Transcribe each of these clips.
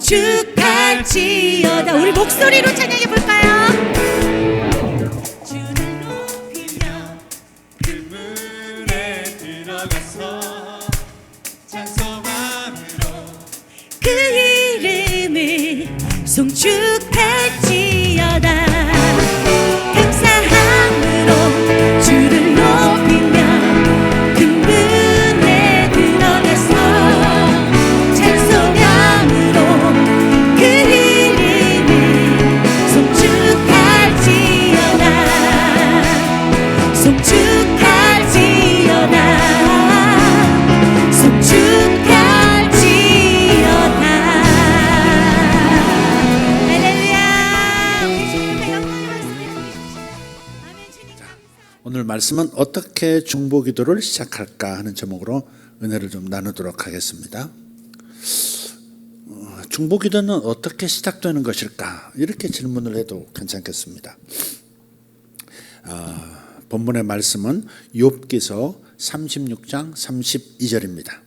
송축할지어다. 우리 목소리로 찬양해 볼까요? 주를 높이며 그 문에 들어가서 찬송함으로 그 이름을 송축할지어다. 감사함으로 주를 높이며 그 문에 들어가서 찬송함으로 그 이름을 송축할지어다. 송축할지어다. 송축할지어다. 할렐루야. 주님의 영광의 말씀을 보내주시옵소서. 아멘. 주님 감사합니다. 오늘 말씀은 어떻게 중보기도를 시작할까 하는 제목으로 은혜를 좀 나누도록 하겠습니다. 중보기도는 어떻게 시작되는 것일까? 이렇게 질문을 해도 괜찮겠습니다. 본문의 말씀은 욥기서 36장 32절입니다.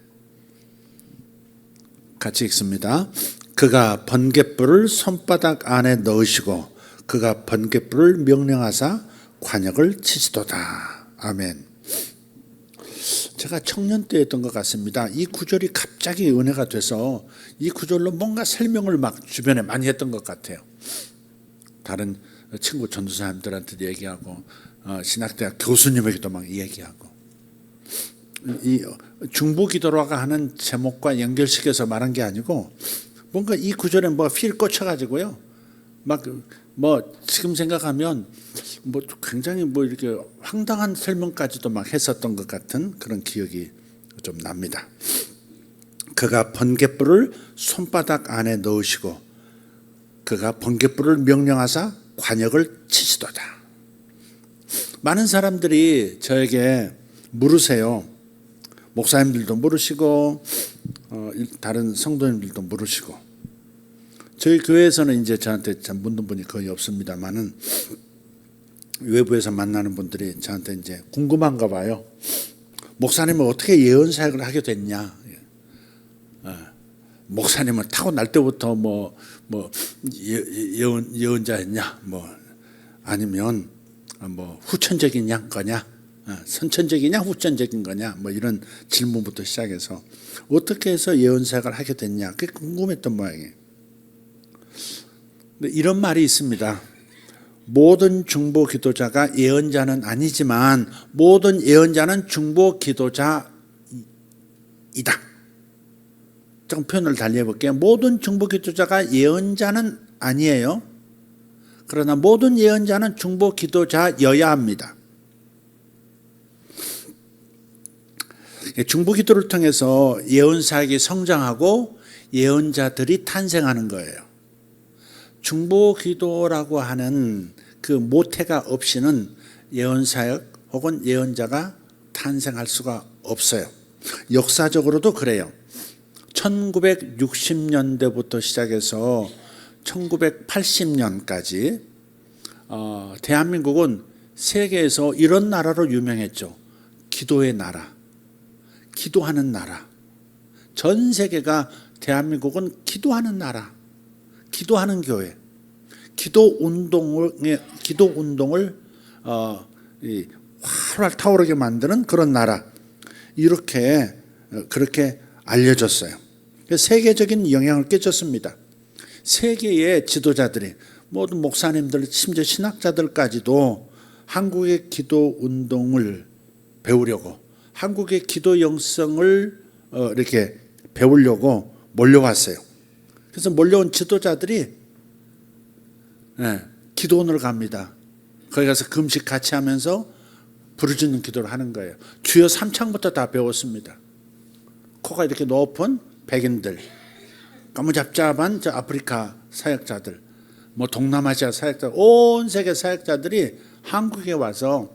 같이 읽습니다. 그가 번갯불을 손바닥 안에 넣으시고 그가 번갯불을 명령하사 관역을 치시도다. 아멘. 제가 청년 때였던 것 같습니다. 이 구절이 갑자기 은혜가 돼서 이 구절로 뭔가 설명을 막 주변에 많이 했던 것 같아요. 다른 친구 전도사님들한테도 얘기하고 신학대학 교수님에게도 막 얘기하고, 이 중보기도라고 하는 제목과 연결시켜서 말한 게 아니고 뭔가 이 구절에 뭐 필 꽂혀가지고요. 막 뭐 지금 생각하면 뭐 굉장히 뭐 이렇게 황당한 설명까지도 막 했었던 것 같은 그런 기억이 좀 납니다. 그가 번갯불을 손바닥 안에 넣으시고 그가 번갯불을 명령하사 관역을 치시도다. 많은 사람들이 저에게 물으세요. 목사님들도 물으시고 다른 성도님들도 물으시고, 저희 교회에서는 이제 저한테 참 묻는 분이 거의 없습니다만은 외부에서 만나는 분들이 저한테 이제 궁금한가 봐요. 목사님은 어떻게 예언 사역을 하게 됐냐? 목사님은 타고날 때부터 뭐 예언자였냐? 뭐 아니면 뭐 후천적인 거냐? 선천적이냐 후천적인 거냐? 뭐 이런 질문부터 시작해서 어떻게 해서 예언 사역을 하게 됐냐? 그게 궁금했던 모양이에요. 이런 말이 있습니다. 모든 중보 기도자가 예언자는 아니지만 모든 예언자는 중보 기도자이다. 조금 표현을 달리 해볼게요. 모든 중보 기도자가 예언자는 아니에요. 그러나 모든 예언자는 중보 기도자여야 합니다. 중보 기도를 통해서 예언 사역이 성장하고 예언자들이 탄생하는 거예요. 중보 기도라고 하는 그 모태가 없이는 예언 사역 혹은 예언자가 탄생할 수가 없어요. 역사적으로도 그래요. 1960년대부터 시작해서 1980년까지 대한민국은 세계에서 이런 나라로 유명했죠. 기도의 나라, 기도하는 나라. 전 세계가 대한민국은 기도하는 나라, 기도하는 교회, 기도 운동을 활활 타오르게 만드는 그런 나라, 이렇게 그렇게 알려졌어요. 세계적인 영향을 끼쳤습니다. 세계의 지도자들이, 모든 목사님들, 심지어 신학자들까지도 한국의 기도 운동을 배우려고, 한국의 기도 영성을 이렇게 배우려고 몰려왔어요. 그래서 몰려온 지도자들이 기도원을 갑니다. 거기 가서 금식 같이 하면서 부르짖는 기도를 하는 거예요. 주여 삼창부터 다 배웠습니다. 코가 이렇게 높은 백인들, 까무잡잡한 저 아프리카 사역자들, 뭐 동남아시아 사역자, 온 세계 사역자들이 한국에 와서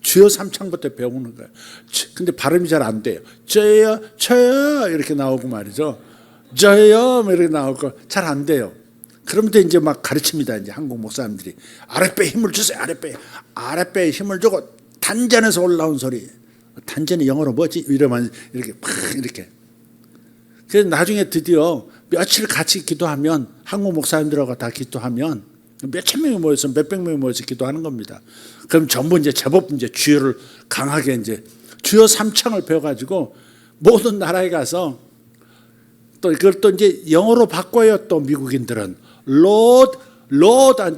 주여 삼창부터 배우는 거예요. 근데 발음이 잘 안 돼요. 저요, 저요 이렇게 나오고 말이죠. 저요 이렇게 나오고 잘 안 돼요. 그러면서 이제 막 가르칩니다. 이제 한국 목사님들이 아랫배에 힘을 주세요. 아랫배에 힘을 주고 단전에서 올라온 소리. 단전이 영어로 뭐지? 이러면 이렇게 팍 이렇게. 그래서 나중에 드디어 며칠 같이 기도하면 한국 목사님들하고 다 기도하면 몇천 명이 모여서 몇백 명이 모여서 기도하는 겁니다. 그럼 전부 이제 제법 이제 주여를 강하게 이제 주여 삼창을 배워가지고 모든 나라에 가서 또 이걸 또 이제 영어로 바꿔요. 또 미국인들은 로드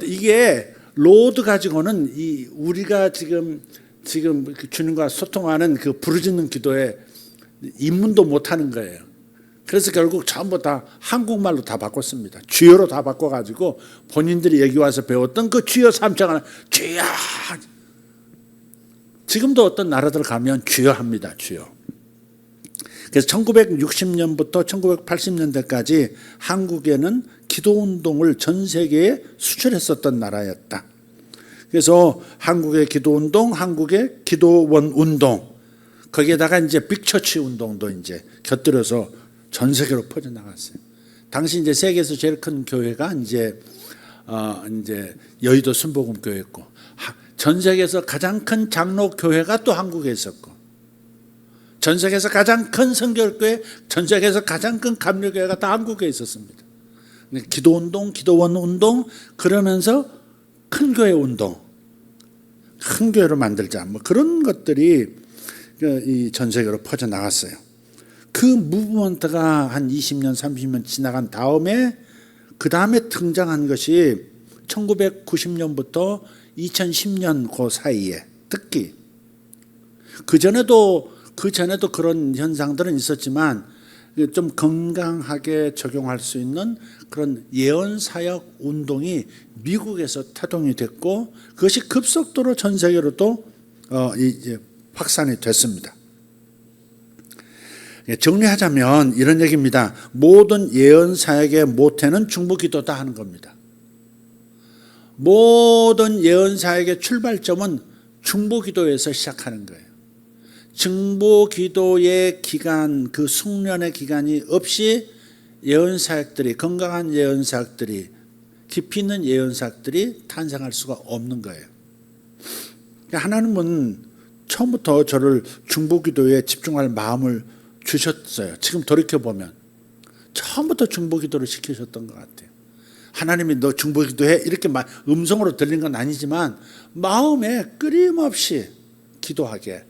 이게 로드 가지고는 이 우리가 지금 주님과 소통하는 그 부르짖는 기도에 입문도 못하는 거예요. 그래서 결국 전부 다 한국말로 다 바꿨습니다. 주여로 다 바꿔가지고 본인들이 여기 와서 배웠던 그 주여 삼창을 주여. 지금도 어떤 나라들 가면 주여 합니다. 주여. 그래서 1960년부터 1980년대까지 한국에는 기도운동을 전 세계에 수출했었던 나라였다. 그래서 한국의 기도운동, 한국의 기도원 운동, 거기에다가 이제 빅처치 운동도 이제 곁들여서 전 세계로 퍼져나갔어요. 당시 이제 세계에서 제일 큰 교회가 이제 여의도 순복음교회였고, 전 세계에서 가장 큰 장로 교회가 또 한국에 있었고, 전 세계에서 가장 큰 선교교회, 전 세계에서 가장 큰 감리교회가 다 한국에 있었습니다. 기도운동, 기도원 운동, 그러면서 큰 교회 운동, 큰 교회를 만들자, 뭐 그런 것들이 이 전 세계로 퍼져 나갔어요. 그 무브먼트가 한 20년, 30년 지나간 다음에 그 다음에 등장한 것이 1990년부터 2010년 그 사이에 특히 그 전에도 그런 현상들은 있었지만 좀 건강하게 적용할 수 있는 그런 예언사역 운동이 미국에서 타동이 됐고 그것이 급속도로 전 세계로 또 이제 확산이 됐습니다. 정리하자면 이런 얘기입니다. 모든 예언사역의 모태는 중보기도다 하는 겁니다. 모든 예언사역의 출발점은 중보기도에서 시작하는 거예요. 중보기도의 기간, 그 숙련의 기간이 없이 예언사역들이, 건강한 예언사역들이, 깊이 있는 예언사역들이 탄생할 수가 없는 거예요. 하나님은 처음부터 저를 중보기도에 집중할 마음을 주셨어요. 지금 돌이켜보면 처음부터 중보기도를 시키셨던 것 같아요. 하나님이 너 중보기도해 이렇게 음성으로 들린 건 아니지만 마음에 끊임없이 기도하게,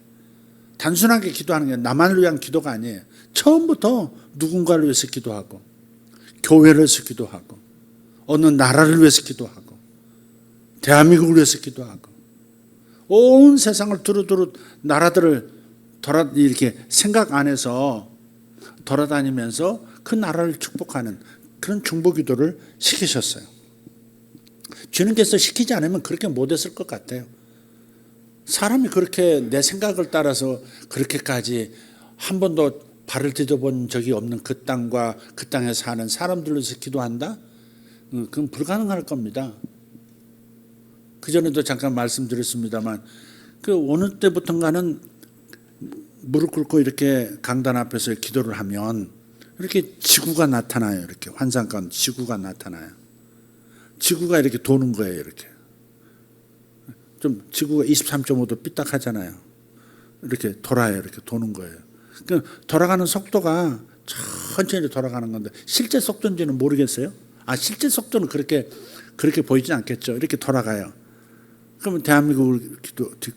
단순하게 기도하는 게 나만을 위한 기도가 아니에요. 처음부터 누군가를 위해서 기도하고, 교회를 위해서 기도하고, 어느 나라를 위해서 기도하고, 대한민국을 위해서 기도하고, 온 세상을 두루두루 나라들을 이렇게 생각 안에서 돌아다니면서 그 나라를 축복하는 그런 중보기도를 시키셨어요. 주님께서 시키지 않으면 그렇게 못했을 것 같아요. 사람이 그렇게 내 생각을 따라서 그렇게까지 한 번도 발을 디뎌본 적이 없는 그 땅과 그 땅에 사는 사람들로서 기도한다? 그건 불가능할 겁니다. 그전에도 잠깐 말씀드렸습니다만 그 어느 때부턴가는 무릎 꿇고 이렇게 강단 앞에서 기도를 하면 이렇게 지구가 나타나요. 이렇게 환상가운데 지구가 나타나요. 지구가 이렇게 도는 거예요. 이렇게 좀 지구가 23.5도 삐딱하잖아요. 이렇게 돌아요. 이렇게 도는 거예요. 그러니까 돌아가는 속도가 천천히 돌아가는 건데 실제 속도인지는 모르겠어요. 실제 속도는 그렇게 보이진 않겠죠. 이렇게 돌아가요. 그러면 대한민국을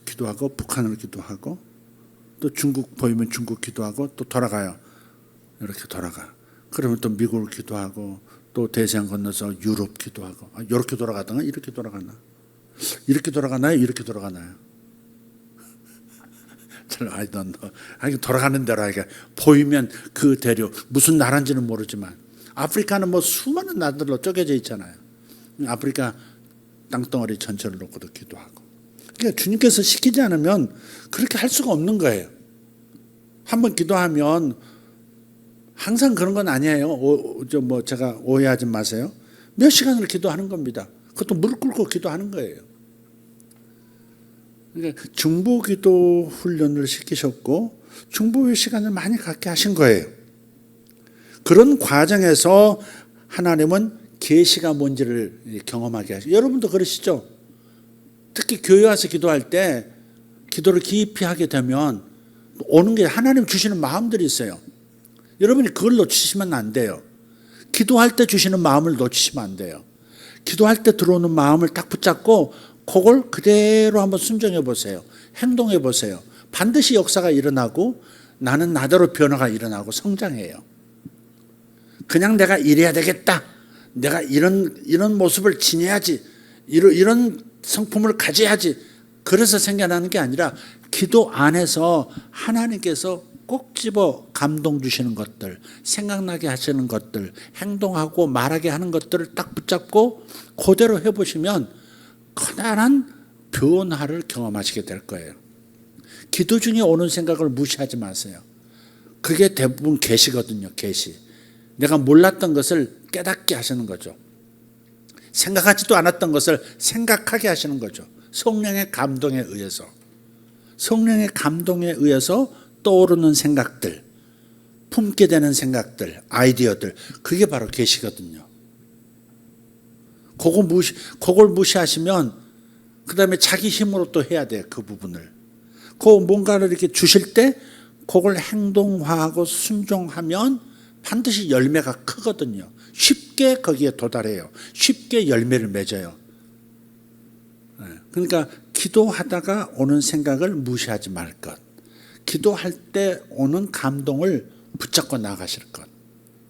기도하고 북한을 기도하고 또 중국 보이면 중국 기도하고 또 돌아가요. 이렇게 돌아가. 그러면 또 미국을 기도하고 또 대서양 건너서 유럽 기도하고 이렇게 돌아가다가 이렇게 돌아가나? 이렇게 돌아가나요? 이렇게 돌아가나요? I don't know. 돌아가는 대로 하니까 보이면 그 대륙 무슨 나라인지는 모르지만 아프리카는 뭐 수많은 나라들로 쪼개져 있잖아요. 아프리카 땅덩어리 전체를 놓고도 기도하고. 그러니까 주님께서 시키지 않으면 그렇게 할 수가 없는 거예요. 한번 기도하면 항상 그런 건 아니에요. 제가 오해하지 마세요. 몇 시간을 기도하는 겁니다. 그것도 무릎 꿇고 기도하는 거예요. 그러니까 중보기도 훈련을 시키셨고 중보의 시간을 많이 갖게 하신 거예요. 그런 과정에서 하나님은 계시가 뭔지를 경험하게 하시고, 여러분도 그러시죠? 특히 교회 와서 기도할 때 기도를 깊이 하게 되면 오는 게 하나님 주시는 마음들이 있어요. 여러분이 그걸 놓치시면 안 돼요. 기도할 때 주시는 마음을 놓치시면 안 돼요. 기도할 때 들어오는 마음을 딱 붙잡고 그걸 그대로 한번 순종해 보세요. 행동해 보세요. 반드시 역사가 일어나고 나는 나대로 변화가 일어나고 성장해요. 그냥 내가 이래야 되겠다. 내가 이런 모습을 지녀야지. 이런 성품을 가져야지. 그래서 생겨나는 게 아니라 기도 안에서 하나님께서 꼭 집어 감동 주시는 것들, 생각나게 하시는 것들, 행동하고 말하게 하는 것들을 딱 붙잡고 그대로 해보시면 커다란 변화를 경험하시게 될 거예요. 기도 중에 오는 생각을 무시하지 마세요. 그게 대부분 계시거든요. 계시. 내가 몰랐던 것을 깨닫게 하시는 거죠. 생각하지도 않았던 것을 생각하게 하시는 거죠. 성령의 감동에 의해서. 성령의 감동에 의해서 떠오르는 생각들, 품게 되는 생각들, 아이디어들, 그게 바로 계시거든요. 그걸 무시하시면 그 다음에 자기 힘으로 또 해야 돼요. 그 부분을. 그 뭔가를 이렇게 주실 때 그걸 행동화하고 순종하면 반드시 열매가 크거든요. 쉽게 거기에 도달해요. 쉽게 열매를 맺어요. 그러니까 기도하다가 오는 생각을 무시하지 말 것. 기도할 때 오는 감동을 붙잡고 나가실 것.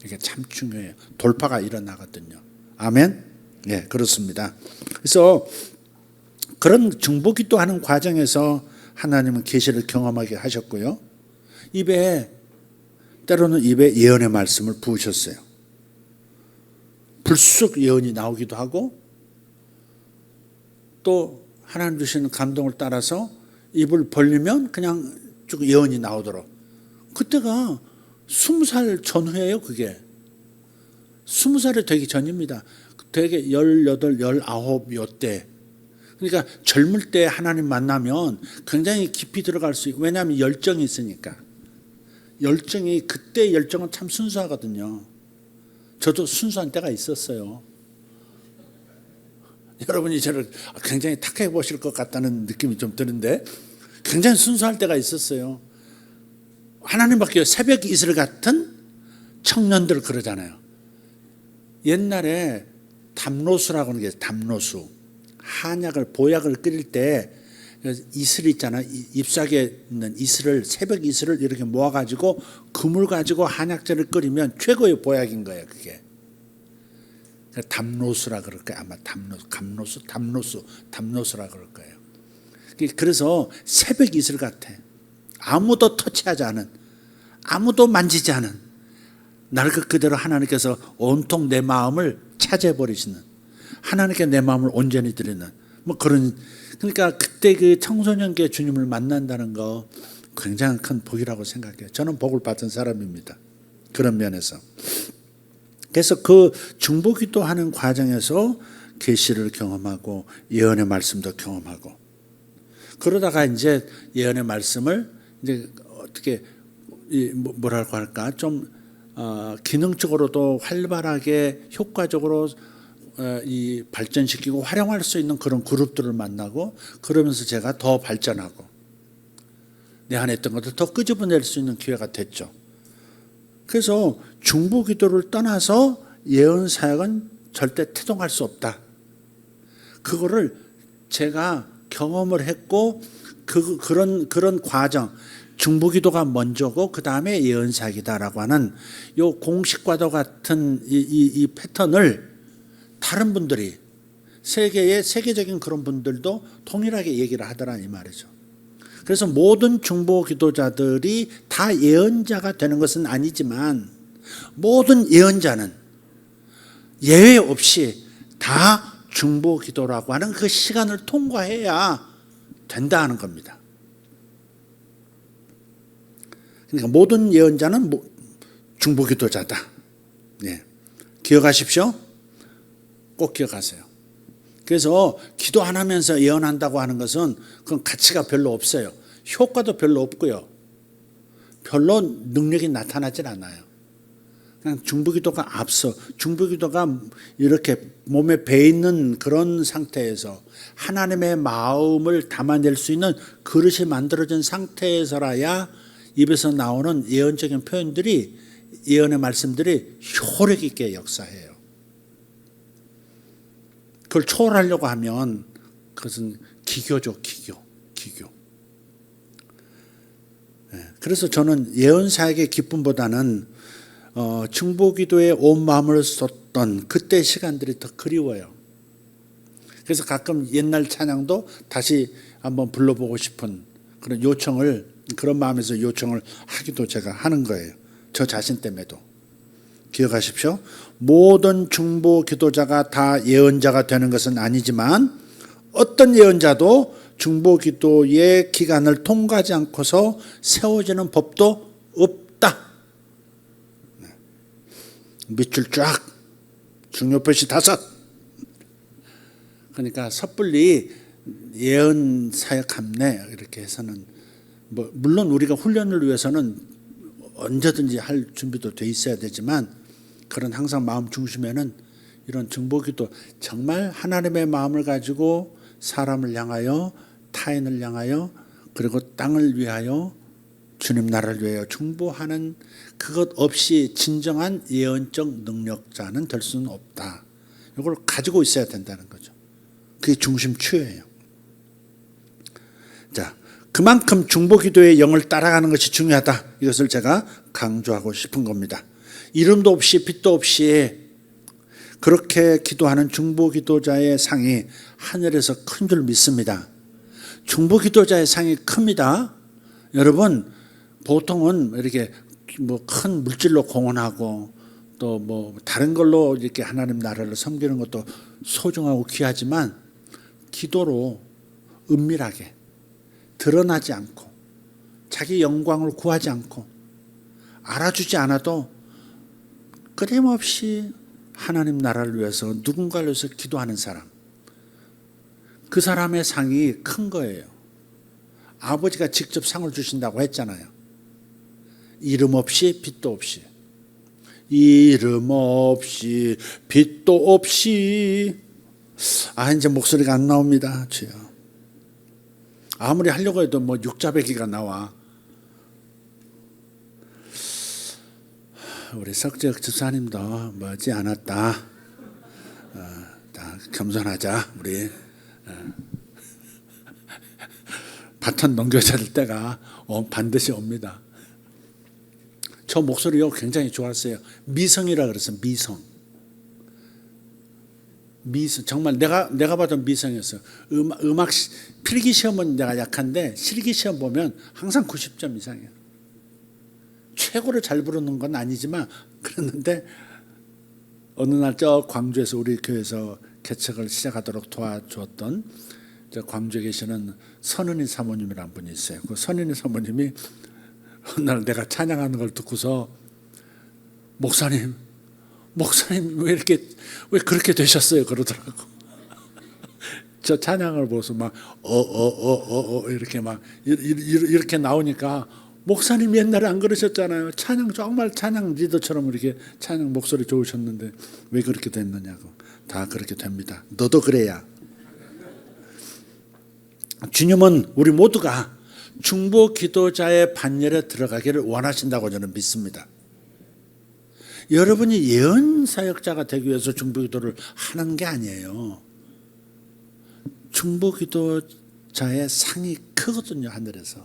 이게 참 중요해요. 돌파가 일어나거든요. 아멘? 네, 그렇습니다. 그래서 그런 중보기도하는 과정에서 하나님은 계시를 경험하게 하셨고요. 때로는 입에 예언의 말씀을 부으셨어요. 불쑥 예언이 나오기도 하고 또 하나님 주시는 감동을 따라서 입을 벌리면 그냥 쭉 예언이 나오도록. 그때가 20살 전후예요. 그게 20살이 되기 전입니다. 되게 18, 19 요때. 그러니까 젊을 때 하나님 만나면 굉장히 깊이 들어갈 수 있고, 왜냐하면 열정이 있으니까. 그때 열정은 참 순수하거든요. 저도 순수한 때가 있었어요. 여러분이 저를 굉장히 탁하게 보실 것 같다는 느낌이 좀 드는데 굉장히 순수할 때가 있었어요. 하나님밖에 새벽 이슬 같은 청년들 그러잖아요. 옛날에 담로수라고 하는 게 담로수. 한약을 보약을 끓일 때 이슬 있잖아. 잎사귀에 있는 이슬을 새벽 이슬을 이렇게 모아가지고 그물 가지고 한약재를 끓이면 최고의 보약인 거예요. 그게 담로수라 그럴 거예요. 아마 담로수라 그럴 거예요. 그래서 새벽 이슬 같아. 아무도 터치하지 않은, 아무도 만지지 않은 나를 그대로 하나님께서 온통 내 마음을 차지해 버리시는, 하나님께 내 마음을 온전히 드리는 뭐 그런. 그러니까 그때 그 청소년기에 주님을 만난다는 거 굉장히 큰 복이라고 생각해요. 저는 복을 받은 사람입니다. 그런 면에서. 그래서 그 중보기도하는 과정에서 계시를 경험하고 예언의 말씀도 경험하고, 그러다가 이제 예언의 말씀을 이제 어떻게 뭐라고 할까 좀 기능적으로도 활발하게 효과적으로 이 발전시키고 활용할 수 있는 그런 그룹들을 만나고, 그러면서 제가 더 발전하고 내 안에 있던 것을 더 끄집어낼 수 있는 기회가 됐죠. 그래서 중보기도를 떠나서 예언 사역은 절대 태동할 수 없다. 그거를 제가 경험을 했고 그런 과정, 중보기도가 먼저고 그 다음에 예언 사역이다라고 하는 요 공식과도 같은 이 패턴을 다른 분들이 세계적인 그런 분들도 동일하게 얘기를 하더라 이 말이죠. 그래서 모든 중보 기도자들이 다 예언자가 되는 것은 아니지만 모든 예언자는 예외 없이 다 중보 기도라고 하는 그 시간을 통과해야 된다 하는 겁니다. 그러니까 모든 예언자는 중보 기도자다. 네. 기억하십시오. 꼭 기억하세요. 그래서 기도 안 하면서 예언한다고 하는 것은 그건 가치가 별로 없어요. 효과도 별로 없고요. 별로 능력이 나타나질 않아요. 그냥 중보기도가 앞서, 중보기도가 이렇게 몸에 배 있는 그런 상태에서 하나님의 마음을 담아낼 수 있는 그릇이 만들어진 상태에서라야 입에서 나오는 예언적인 표현들이 예언의 말씀들이 효력 있게 역사해요. 그걸 초월하려고 하면 그것은 기교죠, 기교. 그래서 저는 예언 사역의 기쁨보다는 중보기도에 온 마음을 쏟던 그때 시간들이 더 그리워요. 그래서 가끔 옛날 찬양도 다시 한번 불러보고 싶은 그런 요청을, 그런 마음에서 요청을 하기도 제가 하는 거예요. 저 자신 때문에도. 기억하십시오. 모든 중보 기도자가 다 예언자가 되는 것은 아니지만 어떤 예언자도 중보 기도의 기간을 통과하지 않고서 세워지는 법도 없다. 밑줄 쫙, 중요표시 5. 그러니까 섣불리 예언 사역함내 이렇게 해서는 물론 우리가 훈련을 위해서는 언제든지 할 준비도 돼 있어야 되지만 그런 항상 마음 중심에는 이런 중보기도 정말 하나님의 마음을 가지고 사람을 향하여 타인을 향하여 그리고 땅을 위하여 주님 나라를 위하여 중보하는 그것 없이 진정한 예언적 능력자는 될 수는 없다. 이걸 가지고 있어야 된다는 거죠. 그게 중심추예요. 자, 그만큼 중보기도의 영을 따라가는 것이 중요하다. 이것을 제가 강조하고 싶은 겁니다. 이름도 없이 빛도 없이 그렇게 기도하는 중보기도자의 상이 하늘에서 큰 줄 믿습니다. 중보기도자의 상이 큽니다. 여러분, 보통은 이렇게 큰 물질로 공헌하고 또 다른 걸로 이렇게 하나님 나라를 섬기는 것도 소중하고 귀하지만 기도로 은밀하게 드러나지 않고 자기 영광을 구하지 않고 알아주지 않아도 끊임없이 하나님 나라를 위해서 누군가를 위해서 기도하는 사람, 그 사람의 상이 큰 거예요. 아버지가 직접 상을 주신다고 했잖아요. 이름 없이 빛도 없이, 이름 없이 빛도 없이. 이제 목소리가 안 나옵니다. 주여. 아무리 하려고 해도 육자배기가 나와. 우리 석재혁 집사님도 머지 않았다. 겸손하자. 우리 바톤 넘겨야 될 때가 반드시 옵니다. 저 목소리가 굉장히 좋았어요. 미성이라 그랬어요. 미성. 정말 내가 봐도 미성이었어요. 음악 필기 시험은 내가 약한데 실기 시험 보면 항상 90점 이상이에요. 최고로 잘 부르는 건 아니지만 그랬는데 어느 날 저 광주에서 우리 교회에서 개척을 시작하도록 도와주었던 저 광주에 계시는 선은희 사모님이라는 분이 있어요. 그 선은희 사모님이 어느 날 내가 찬양하는 걸 듣고서 목사님 왜 그렇게 되셨어요? 그러더라고. 저 찬양을 보고서 막 이렇게 막 이렇게 나오니까 목사님 옛날에 안 그러셨잖아요. 정말 찬양 리더처럼 이렇게 찬양 목소리 좋으셨는데 왜 그렇게 됐느냐고. 다 그렇게 됩니다. 너도 그래야. 주님은 우리 모두가 중보 기도자의 반열에 들어가기를 원하신다고 저는 믿습니다. 여러분이 예언 사역자가 되기 위해서 중보 기도를 하는 게 아니에요. 중보 기도자의 상이 크거든요, 하늘에서.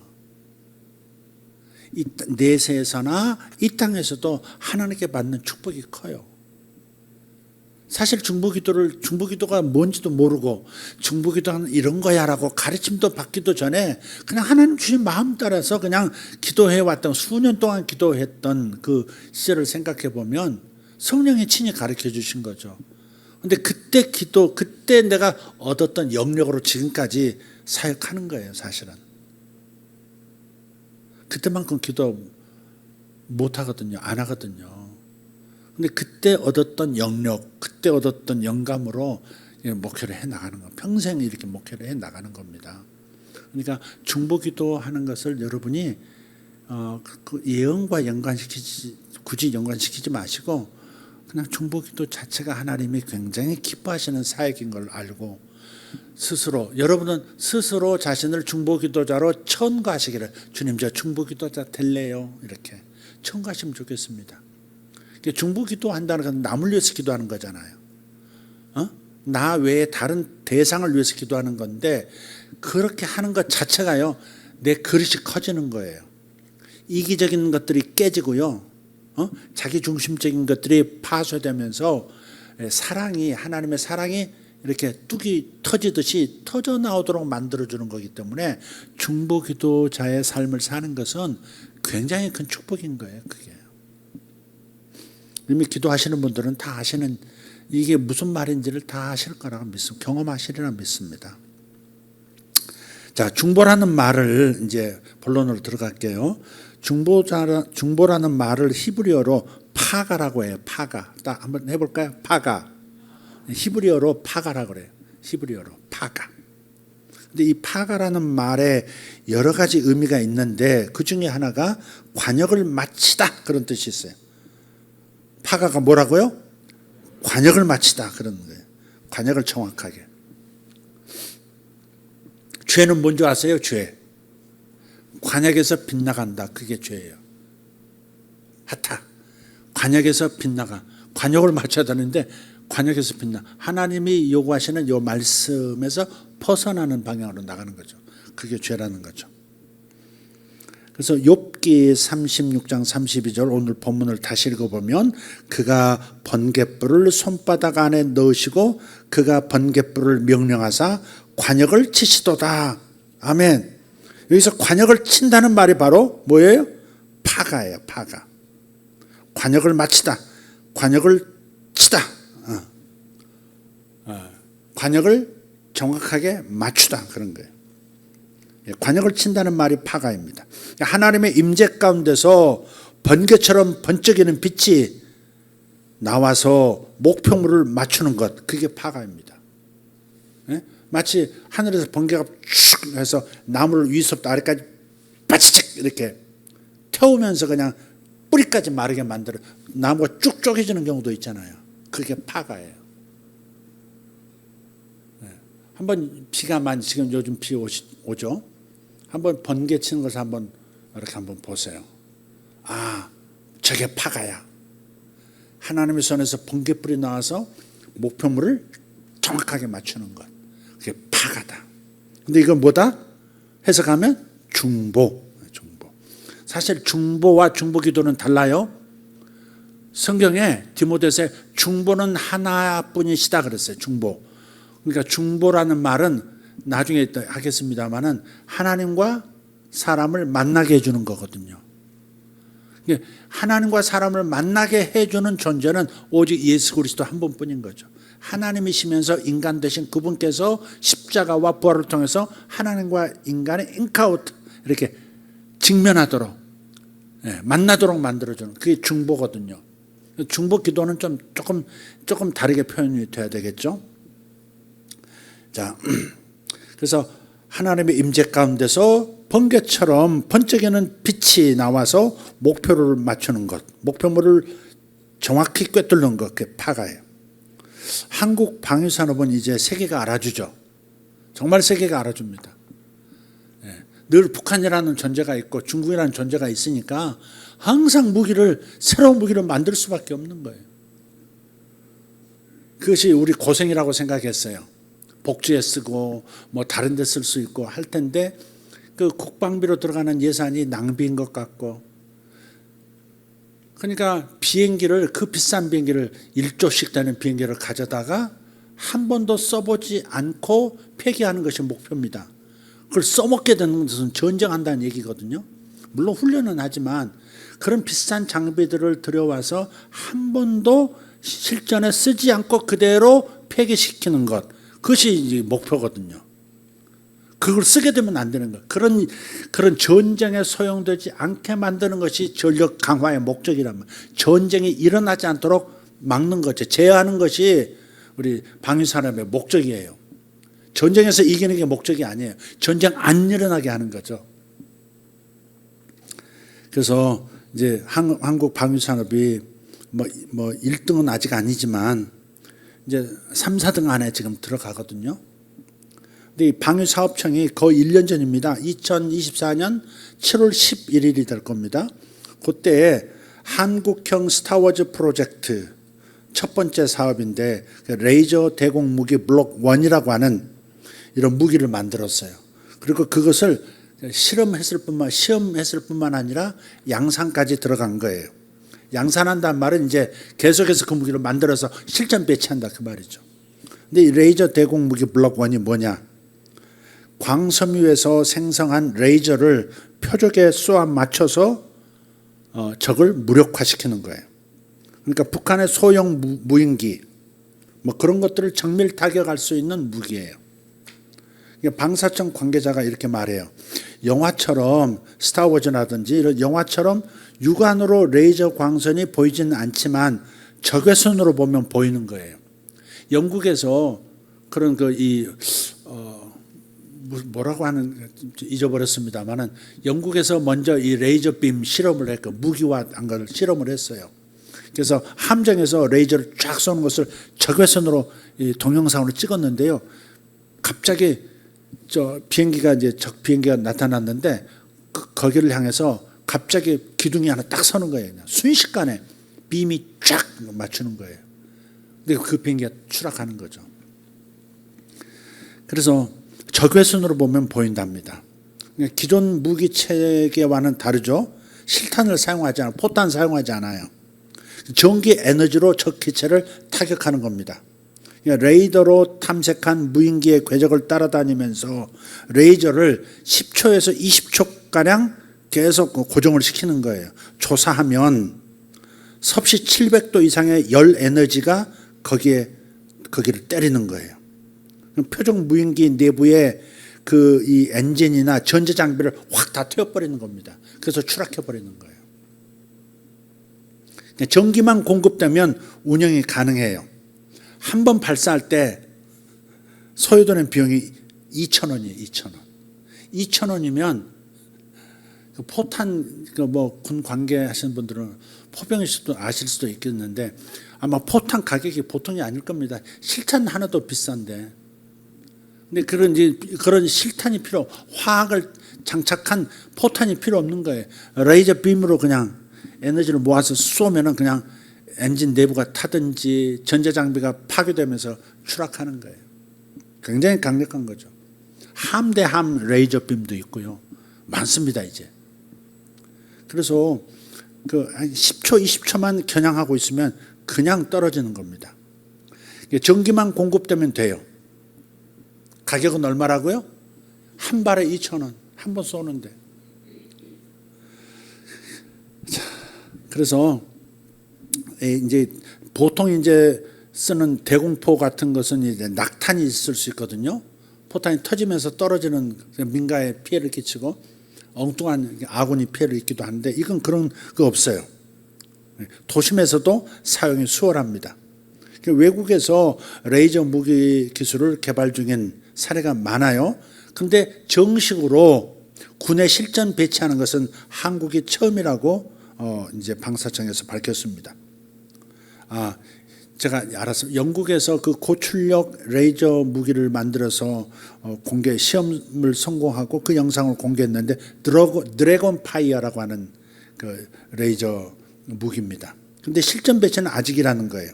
이 내세에서나 이 땅에서도 하나님께 받는 축복이 커요. 사실 중보기도가 뭔지도 모르고 중보기도는 이런 거야라고 가르침도 받기도 전에 그냥 하나님 주신 마음 따라서 그냥 기도해왔던 수년 동안 기도했던 그 시절을 생각해 보면 성령이 친히 가르쳐 주신 거죠. 근데 그때 내가 얻었던 영역으로 지금까지 사역하는 거예요, 사실은. 그때만큼 기도 못 하거든요, 안 하거든요. 근데 그때 얻었던 영역, 그때 얻었던 영감으로 목회를 해 나가는 거, 평생 이렇게 목회를 해 나가는 겁니다. 그러니까 중보기도 하는 것을 여러분이 그 예언과 굳이 연관시키지 마시고 그냥 중보기도 자체가 하나님이 굉장히 기뻐하시는 사역인 걸 알고 여러분은 스스로 자신을 중보기도자로 천거하시기를, 주님 저 중보기도자 될래요, 이렇게 천거하시면 좋겠습니다. 중보기도 한다는 건 남을 위해서 기도하는 거잖아요. 나 외에 다른 대상을 위해서 기도하는 건데 그렇게 하는 것 자체가요, 내 그릇이 커지는 거예요. 이기적인 것들이 깨지고요, 자기 중심적인 것들이 파쇄되면서 사랑이, 하나님의 사랑이 이렇게 뚝이 터지듯이 터져 나오도록 만들어주는 거기 때문에 중보기도자의 삶을 사는 것은 굉장히 큰 축복인 거예요. 그게 이미 기도하시는 분들은 다 아시는, 이게 무슨 말인지를 다 아실 거라고 믿습니다. 경험하시리라 믿습니다. 자, 중보라는 말을 이제 본론으로 들어갈게요. 중보라는 말을 히브리어로 파가라고 해요. 파가. 딱 한번 해볼까요? 파가. 히브리어로 파가라고 그래요. 히브리어로 파가. 근데 이 파가라는 말에 여러 가지 의미가 있는데 그 중에 하나가 관역을 마치다 그런 뜻이 있어요. 파가가 뭐라고요? 관역을 마치다 그런 거예요. 관역을 정확하게. 죄는 뭔지 아세요? 죄. 관역에서 빗나간다. 그게 죄예요. 하타. 관역에서 빗나가. 관역을 맞춰야 되는데 관역에서 빗나. 하나님이 요구하시는 요 말씀에서 벗어나는 방향으로 나가는 거죠. 그게 죄라는 거죠. 그래서 욥기 36장 32절 오늘 본문을 다시 읽어보면 그가 번갯불을 손바닥 안에 넣으시고 그가 번갯불을 명령하사 관역을 치시도다. 아멘. 여기서 관역을 친다는 말이 바로 뭐예요? 파가예요. 파가. 관역을 마치다. 관역을 치다. 관역을 정확하게 맞추다. 그런 거예요. 관역을 친다는 말이 파가입니다. 하나님의 임재 가운데서 번개처럼 번쩍이는 빛이 나와서 목표물을 맞추는 것, 그게 파가입니다. 마치 하늘에서 번개가 쭉 해서 나무를 위에서부터 아래까지 바치직 이렇게 태우면서 그냥 뿌리까지 마르게 만들어 나무가 쭉 쪼개지는 경우도 있잖아요. 그게 파가예요. 한번 비가 많이, 지금 요즘 비 오죠. 한번 번개 치는 것을 한번 이렇게 한번 보세요. 아, 저게 파가야. 하나님의 손에서 번개불이 나와서 목표물을 정확하게 맞추는 것. 그게 파가다. 근데 이건 뭐다? 해석하면 중보. 중보. 사실 중보와 중보기도는 달라요. 성경에 디모데서에 중보는 하나뿐이시다 그랬어요. 중보. 그러니까 중보라는 말은 나중에 하겠습니다만은 하나님과 사람을 만나게 해주는 거거든요. 하나님과 사람을 만나게 해주는 존재는 오직 예수 그리스도 한 분뿐인 거죠. 하나님이시면서 인간 되신 그분께서 십자가와 부활을 통해서 하나님과 인간의 인카우트 이렇게 직면하도록, 만나도록 만들어주는 그게 중보거든요. 중보 기도는 좀 조금 다르게 표현이 돼야 되겠죠. 자, 그래서 하나님의 임재 가운데서 번개처럼 번쩍이는 빛이 나와서 목표를 맞추는 것, 목표물을 정확히 꿰뚫는 것, 그게 파가예요. 한국 방위산업은 이제 세계가 알아주죠. 정말 세계가 알아줍니다. 늘 북한이라는 존재가 있고 중국이라는 존재가 있으니까 항상 새로운 무기를 만들 수밖에 없는 거예요. 그것이 우리 고생이라고 생각했어요. 복지에 쓰고 뭐 다른 데 쓸 수 있고 할 텐데 그 국방비로 들어가는 예산이 낭비인 것 같고, 그러니까 비행기를, 그 비싼 비행기를 1조씩 되는 비행기를 가져다가 한 번도 써보지 않고 폐기하는 것이 목표입니다. 그걸 써먹게 되는 것은 전쟁한다는 얘기거든요. 물론 훈련은 하지만 그런 비싼 장비들을 들여와서 한 번도 실전에 쓰지 않고 그대로 폐기시키는 것, 그것이 이제 목표거든요. 그걸 쓰게 되면 안 되는 것. 그런 전쟁에 소용되지 않게 만드는 것이 전력 강화의 목적이란 말. 전쟁이 일어나지 않도록 막는 거죠. 제어하는 것이 우리 방위산업의 목적이에요. 전쟁에서 이기는 게 목적이 아니에요. 전쟁 안 일어나게 하는 거죠. 그래서 이제 한국 방위산업이 뭐 1등은 아직 아니지만 이제 3, 4등 안에 지금 들어가거든요. 근데 이 방위사업청이 거의 1년 전입니다. 2024년 7월 11일이 될 겁니다. 그때 한국형 스타워즈 프로젝트 첫 번째 사업인데 레이저 대공 무기 블록 1이라고 하는 이런 무기를 만들었어요. 그리고 그것을 시험했을 뿐만 아니라 양산까지 들어간 거예요. 양산한다는 말은 이제 계속해서 그 무기를 만들어서 실전 배치한다 그 말이죠. 근데 이 레이저 대공 무기 블록 1이 뭐냐? 광섬유에서 생성한 레이저를 표적에 쏘아 맞춰서 적을 무력화시키는 거예요. 그러니까 북한의 소형 무인기 뭐 그런 것들을 정밀 타격할 수 있는 무기예요. 방사청 관계자가 이렇게 말해요. 영화처럼 스타워즈라든지 이런 영화처럼 육안으로 레이저 광선이 보이지는 않지만 적외선으로 보면 보이는 거예요. 영국에서 그런 뭐라고 하는 잊어버렸습니다만은 영국에서 먼저 이 레이저 빔 실험을 했고 무기화 한 걸 실험을 했어요. 그래서 함정에서 레이저를 쫙 쏘는 것을 적외선으로 동영상으로 찍었는데요. 갑자기 비행기가 이제 적 비행기가 나타났는데 거기를 향해서 갑자기 기둥이 하나 딱 서는 거예요. 순식간에 빔이 쫙 맞추는 거예요. 근데 그 비행기가 추락하는 거죠. 그래서 적외선으로 보면 보인답니다. 기존 무기 체계와는 다르죠. 실탄을 사용하지 않아요. 포탄 사용하지 않아요. 전기 에너지로 적 기체를 타격하는 겁니다. 레이더로 탐색한 무인기의 궤적을 따라다니면서 레이저를 10초에서 20초가량 계속 고정을 시키는 거예요. 조사하면 섭씨 700도 이상의 열 에너지가 거기를 때리는 거예요. 표적 무인기 내부에 이 엔진이나 전자 장비를 확 다 태워버리는 겁니다. 그래서 추락해버리는 거예요. 전기만 공급되면 운영이 가능해요. 한 번 발사할 때 소요되는 비용이 2,000원이에요. 2,000원. 2,000원이면 포탄 군 관계하시는 분들은 포병이실 수도 아실 수도 있겠는데 아마 포탄 가격이 보통이 아닐 겁니다. 실탄 하나도 비싼데. 근데 그런 실탄이 화학을 장착한 포탄이 필요 없는 거예요. 레이저 빔으로 그냥 에너지를 모아서 쏘면은 그냥 엔진 내부가 타든지 전자장비가 파괴되면서 추락하는 거예요. 굉장히 강력한 거죠. 함대함 레이저 빔도 있고요. 많습니다, 이제. 그래서 한 10초, 20초만 겨냥하고 있으면 그냥 떨어지는 겁니다. 전기만 공급되면 돼요. 가격은 얼마라고요? 한 발에 2,000원. 한 번 쏘는데. 자, 그래서 이제 보통 이제 쓰는 대공포 같은 것은 이제 낙탄이 있을 수 있거든요. 포탄이 터지면서 떨어지는 민가에 피해를 끼치고 엉뚱한 아군이 피해를 입기도 하는데 이건 그런 거 없어요. 도심에서도 사용이 수월합니다. 외국에서 레이저 무기 기술을 개발 중인 사례가 많아요. 근데 정식으로 군에 실전 배치하는 것은 한국이 처음이라고 이제 방사청에서 밝혔습니다. 제가 알았어요. 영국에서 그 고출력 레이저 무기를 만들어서 공개 시험을 성공하고 그 영상을 공개했는데 드래곤 파이어라고 하는 그 레이저 무기입니다. 근데 실전 배치는 아직이라는 거예요.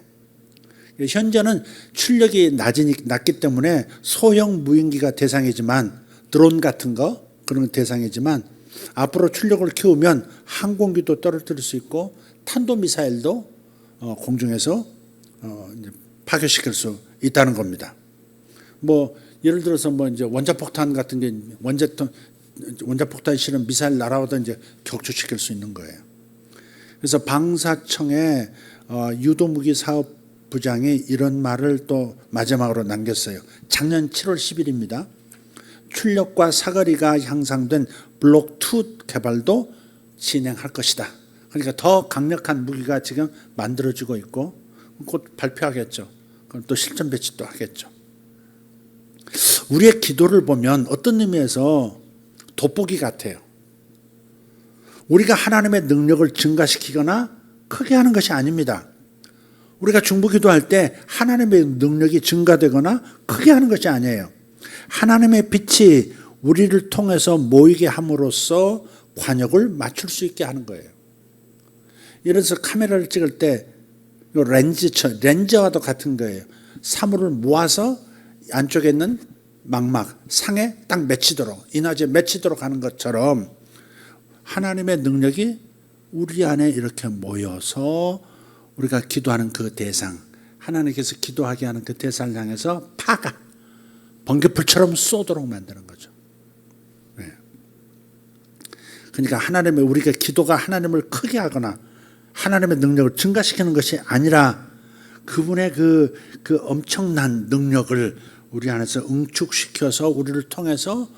현재는 출력이 낮기 때문에 소형 무인기가 대상이지만 드론 같은 거 그런 대상이지만 앞으로 출력을 키우면 항공기도 떨어뜨릴 수 있고 탄도미사일도 공중에서 이제 파괴시킬 수 있다는 겁니다. 뭐 예를 들어서 이제 원자폭탄 같은 게 원자폭탄 실은 미사일 날아오다 이제 격추시킬 수 있는 거예요. 그래서 방사청의 유도무기 사업 부장이 이런 말을 또 마지막으로 남겼어요. 작년 7월 10일입니다. 출력과 사거리가 향상된 블록 2 개발도 진행할 것이다. 그러니까 더 강력한 무기가 지금 만들어지고 있고 곧 발표하겠죠. 그럼 또 실전 배치도 하겠죠. 우리의 기도를 보면 어떤 의미에서 돋보기 같아요. 우리가 하나님의 능력을 증가시키거나 크게 하는 것이 아닙니다. 우리가 중보기도할 때 하나님의 능력이 증가되거나 크게 하는 것이 아니에요. 하나님의 빛이 우리를 통해서 모이게 함으로써 관역을 맞출 수 있게 하는 거예요. 이래서 카메라를 찍을 때 요 렌즈와도 같은 거예요. 사물을 모아서 안쪽에 있는 망막, 상에 딱 맺히도록, 인화지에 맺히도록 하는 것처럼 하나님의 능력이 우리 안에 이렇게 모여서 우리가 기도하는 그 대상, 하나님께서 기도하게 하는 그 대상을 향해서 파가 번개불처럼 쏘도록 만드는 거죠. 네. 그러니까 하나님의 우리가 기도가 하나님을 크게 하거나 하나님의 능력을 증가시키는 것이 아니라 그분의 그 엄청난 능력을 우리 안에서 응축시켜서 우리를 통해서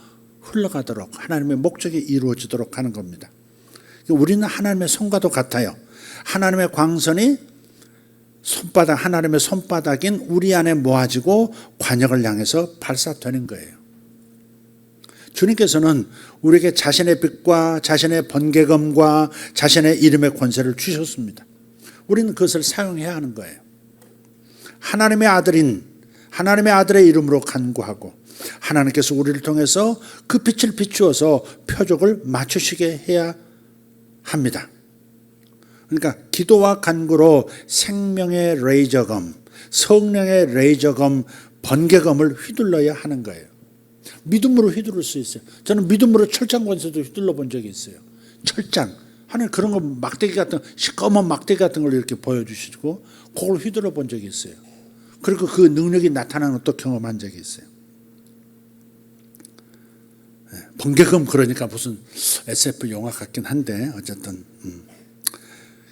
흘러가도록 하나님의 목적이 이루어지도록 하는 겁니다. 우리는 하나님의 손과도 같아요. 하나님의 광선이 하나님의 손바닥인 우리 안에 모아지고 관역을 향해서 발사되는 거예요. 주님께서는 우리에게 자신의 빛과 자신의 번개검과 자신의 이름의 권세를 주셨습니다. 우리는 그것을 사용해야 하는 거예요. 하나님의 아들의 이름으로 간구하고 하나님께서 우리를 통해서 그 빛을 비추어서 표적을 맞추시게 해야 합니다. 그러니까 기도와 간구로 생명의 레이저검, 성령의 레이저검, 번개검을 휘둘러야 하는 거예요. 믿음으로 휘두를 수 있어요. 저는 믿음으로 철장 권세도 휘둘러 본 적이 있어요. 철장. 하나님 그런 거 막대기 같은, 시꺼먼 막대기 같은 걸 이렇게 보여주시고 그걸 휘둘러 본 적이 있어요. 그리고 그 능력이 나타나는 것도 경험한 적이 있어요. 번개검 그러니까 무슨 SF 영화 같긴 한데 어쨌든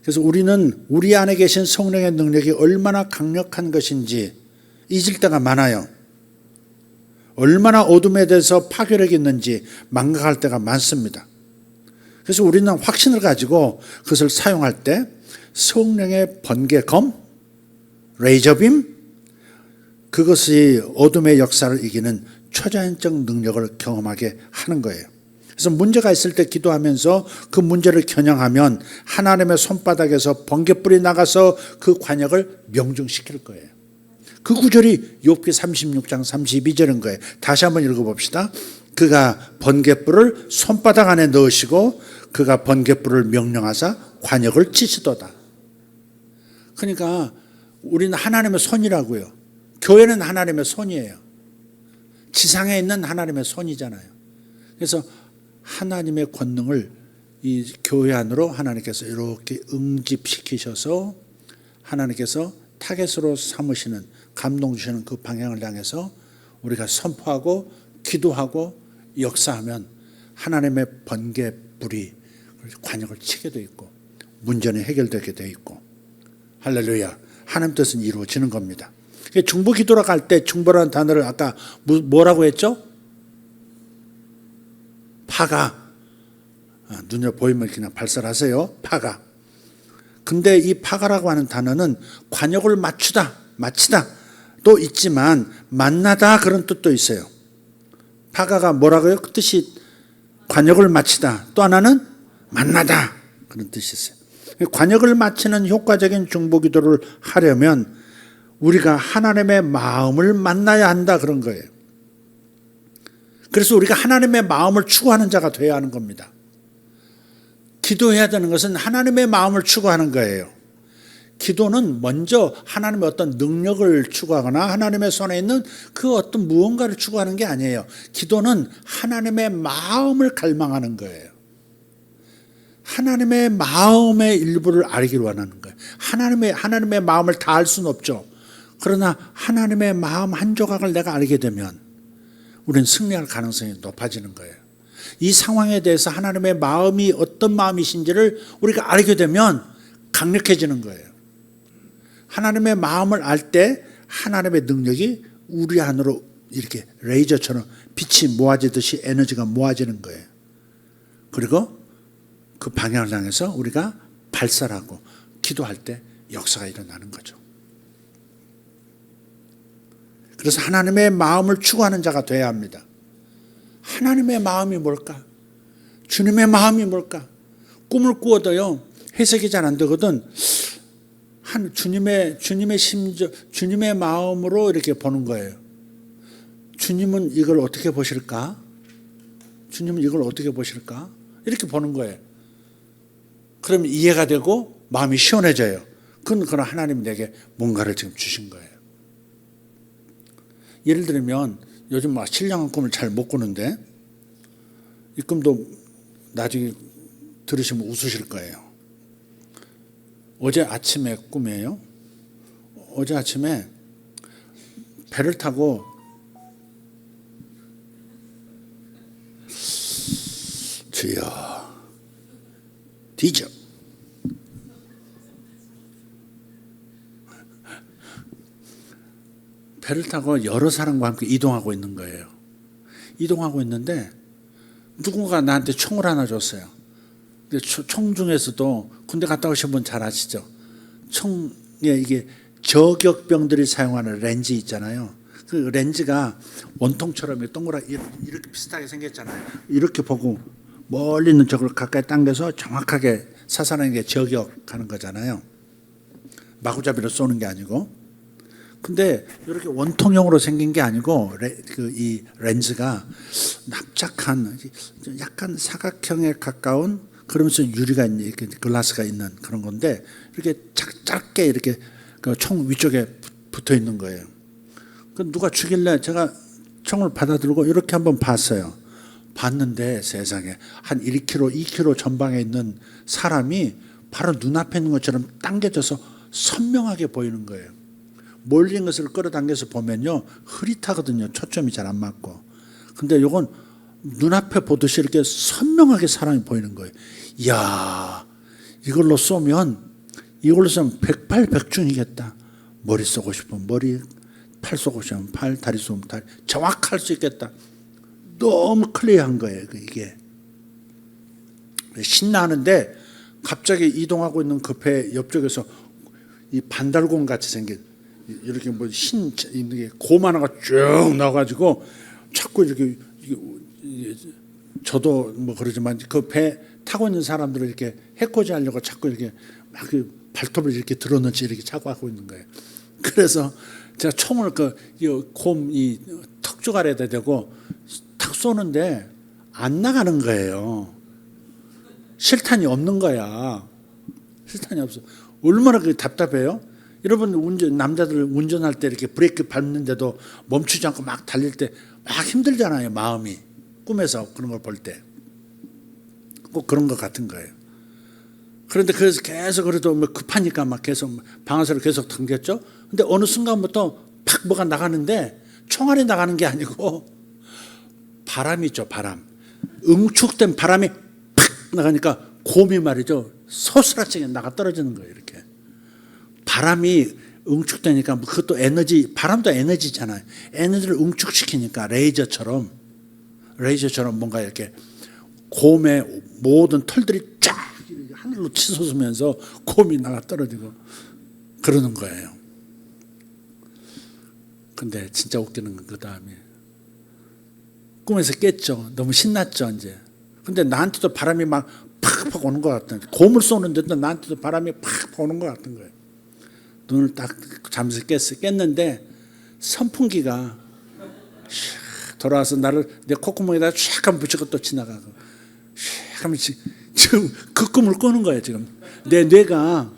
그래서 우리는 우리 안에 계신 성령의 능력이 얼마나 강력한 것인지 잊을 때가 많아요. 얼마나 어둠에 대해서 파괴력이 있는지 망각할 때가 많습니다. 그래서 우리는 확신을 가지고 그것을 사용할 때 성령의 번개검, 레이저빔, 그것이 어둠의 역사를 이기는 초자연적 능력을 경험하게 하는 거예요. 그래서 문제가 있을 때 기도하면서 그 문제를 겨냥하면 하나님의 손바닥에서 번개불이 나가서 그 관역을 명중시킬 거예요. 그 구절이 욥기 36장 32절인 거예요. 다시 한번 읽어봅시다. 그가 번개불을 손바닥 안에 넣으시고 그가 번개불을 명령하사 관역을 치시도다. 그러니까 우리는 하나님의 손이라고요. 교회는 하나님의 손이에요. 지상에 있는 하나님의 손이잖아요. 그래서 하나님의 권능을 이 교회 안으로 하나님께서 이렇게 응집시키셔서 하나님께서 타겟으로 삼으시는, 감동 주시는 그 방향을 향해서 우리가 선포하고 기도하고 역사하면 하나님의 번개불이 관역을 치게 돼 있고 문제는 해결되게 돼 있고, 할렐루야, 하나님 뜻은 이루어지는 겁니다. 중보 기도로 갈 때 중보라는 단어를 아까 뭐라고 했죠? 파가. 눈에 보이면 그냥 발설하세요. 파가. 근데 이 파가라고 하는 단어는 관역을 마치다 또 있지만 만나다 그런 뜻도 있어요. 파가가 뭐라고요? 그 뜻이 관역을 마치다, 또 하나는 만나다 그런 뜻이 있어요. 관역을 마치는 효과적인 중보 기도를 하려면 우리가 하나님의 마음을 만나야 한다 그런 거예요. 그래서 우리가 하나님의 마음을 추구하는 자가 되어야 하는 겁니다. 기도해야 되는 것은 하나님의 마음을 추구하는 거예요. 기도는 먼저 하나님의 어떤 능력을 추구하거나 하나님의 손에 있는 그 어떤 무언가를 추구하는 게 아니에요. 기도는 하나님의 마음을 갈망하는 거예요. 하나님의 마음의 일부를 알기를 원하는 거예요. 하나님의 마음을 다 알 수는 없죠. 그러나 하나님의 마음 한 조각을 내가 알게 되면 우리는 승리할 가능성이 높아지는 거예요. 이 상황에 대해서 하나님의 마음이 어떤 마음이신지를 우리가 알게 되면 강력해지는 거예요. 하나님의 마음을 알 때 하나님의 능력이 우리 안으로 이렇게 레이저처럼 빛이 모아지듯이 에너지가 모아지는 거예요. 그리고 그 방향을 향해서 우리가 발설하고 기도할 때 역사가 일어나는 거죠. 그래서 하나님의 마음을 추구하는 자가 되어야 합니다. 하나님의 마음이 뭘까? 주님의 마음이 뭘까? 꿈을 꾸어도요 해석이 잘 안 되거든. 주님의 심정, 주님의 마음으로 이렇게 보는 거예요. 주님은 이걸 어떻게 보실까? 주님은 이걸 어떻게 보실까? 이렇게 보는 거예요. 그럼 이해가 되고 마음이 시원해져요. 그건 하나님이 내게 뭔가를 지금 주신 거예요. 예를 들면 요즘 막 신령한 꿈을 잘 못 꾸는데 이 꿈도 나중에 들으시면 웃으실 거예요. 어제 아침에 꿈이에요. 어제 아침에 배를 타고 주여 뒤져 배를 타고 여러 사람과 함께 이동하고 있는 거예요. 이동하고 있는데 누군가 나한테 총을 하나 줬어요. 근데 총 중에서도 군대 갔다 오신 분 잘 아시죠? 총에 이게 저격병들이 사용하는 렌즈 있잖아요. 그 렌즈가 원통처럼 동그랗게 이렇게 비슷하게 생겼잖아요. 이렇게 보고 멀리 있는 적을 가까이 당겨서 정확하게 사살하는 게 저격하는 거잖아요. 마구잡이로 쏘는 게 아니고. 근데 이렇게 원통형으로 생긴 게 아니고 이 렌즈가 납작한 약간 사각형에 가까운 그러면서 유리가 있는 이렇게 글라스가 있는 그런 건데 이렇게 짧게 이렇게 그 총 위쪽에 붙어 있는 거예요. 그 누가 주길래 제가 총을 받아들고 이렇게 한번 봤어요. 봤는데 세상에 한 1km, 2km 전방에 있는 사람이 바로 눈앞에 있는 것처럼 당겨져서 선명하게 보이는 거예요. 멀리 있는 것을 끌어당겨서 보면요 흐릿하거든요. 초점이 잘 안 맞고. 근데 이건 눈앞에 보듯이 이렇게 선명하게 사람이 보이는 거예요. 이야, 이걸로 쏘면 백발백중이겠다. 머리 쏘고 싶으면 머리, 팔 쏘고 싶으면 팔, 다리 쏘면 다리, 정확할 수 있겠다. 너무 클리어한 거예요. 이게 신나는데 갑자기 이동하고 있는 그 배 옆쪽에서 이 반달곰 같이 생긴 이렇게 뭐 곰 하나가 쭉 나와가지고 자꾸 이렇게 저도 뭐 그러지만 그 배 타고 있는 사람들을 이렇게 해코지 하려고 자꾸 이렇게 막 발톱을 이렇게 들어넣지 이렇게 차고 하고 있는 거예요. 그래서 제가 총을 이 턱주갈에다 대고 탁 쏘는데 안 나가는 거예요. 실탄이 없는 거야. 실탄이 없어. 얼마나 그게 답답해요? 여러분 남자들 운전할 때 이렇게 브레이크 밟는데도 멈추지 않고 막 달릴 때 막 힘들잖아요. 마음이 꿈에서 그런 걸 볼 때 꼭 그런 것 같은 거예요. 그런데 그래서 계속 그래도 뭐 급하니까 막 계속 방아쇠를 계속 당겼죠. 근데 어느 순간부터 팍 뭐가 나가는데 총알이 나가는 게 아니고 바람이 있죠. 바람. 응축된 바람이 팍 나가니까 곰이 말이죠. 소스라치게 나가 떨어지는 거예요. 이렇게. 바람이 응축되니까 그것도 에너지, 바람도 에너지잖아요. 에너지를 응축시키니까 레이저처럼 뭔가 이렇게 곰의 모든 털들이 쫙 하늘로 치솟으면서 곰이 나가 떨어지고 그러는 거예요. 근데 진짜 웃기는 건 그 다음에 꿈에서 깼죠. 너무 신났죠 이제. 근데 나한테도 바람이 막 팍팍 오는 것 같은, 곰을 쏘는데도 나한테도 바람이 팍팍 오는 것 같은 거예요. 눈을 딱 잠시 깼는데 선풍기가 돌아와서 나를 내 콧구멍에다 샥 한번 붙이고 또 지나가고 샥 하면 지금 그 꿈을 꾸는 거예요. 지금 내 뇌가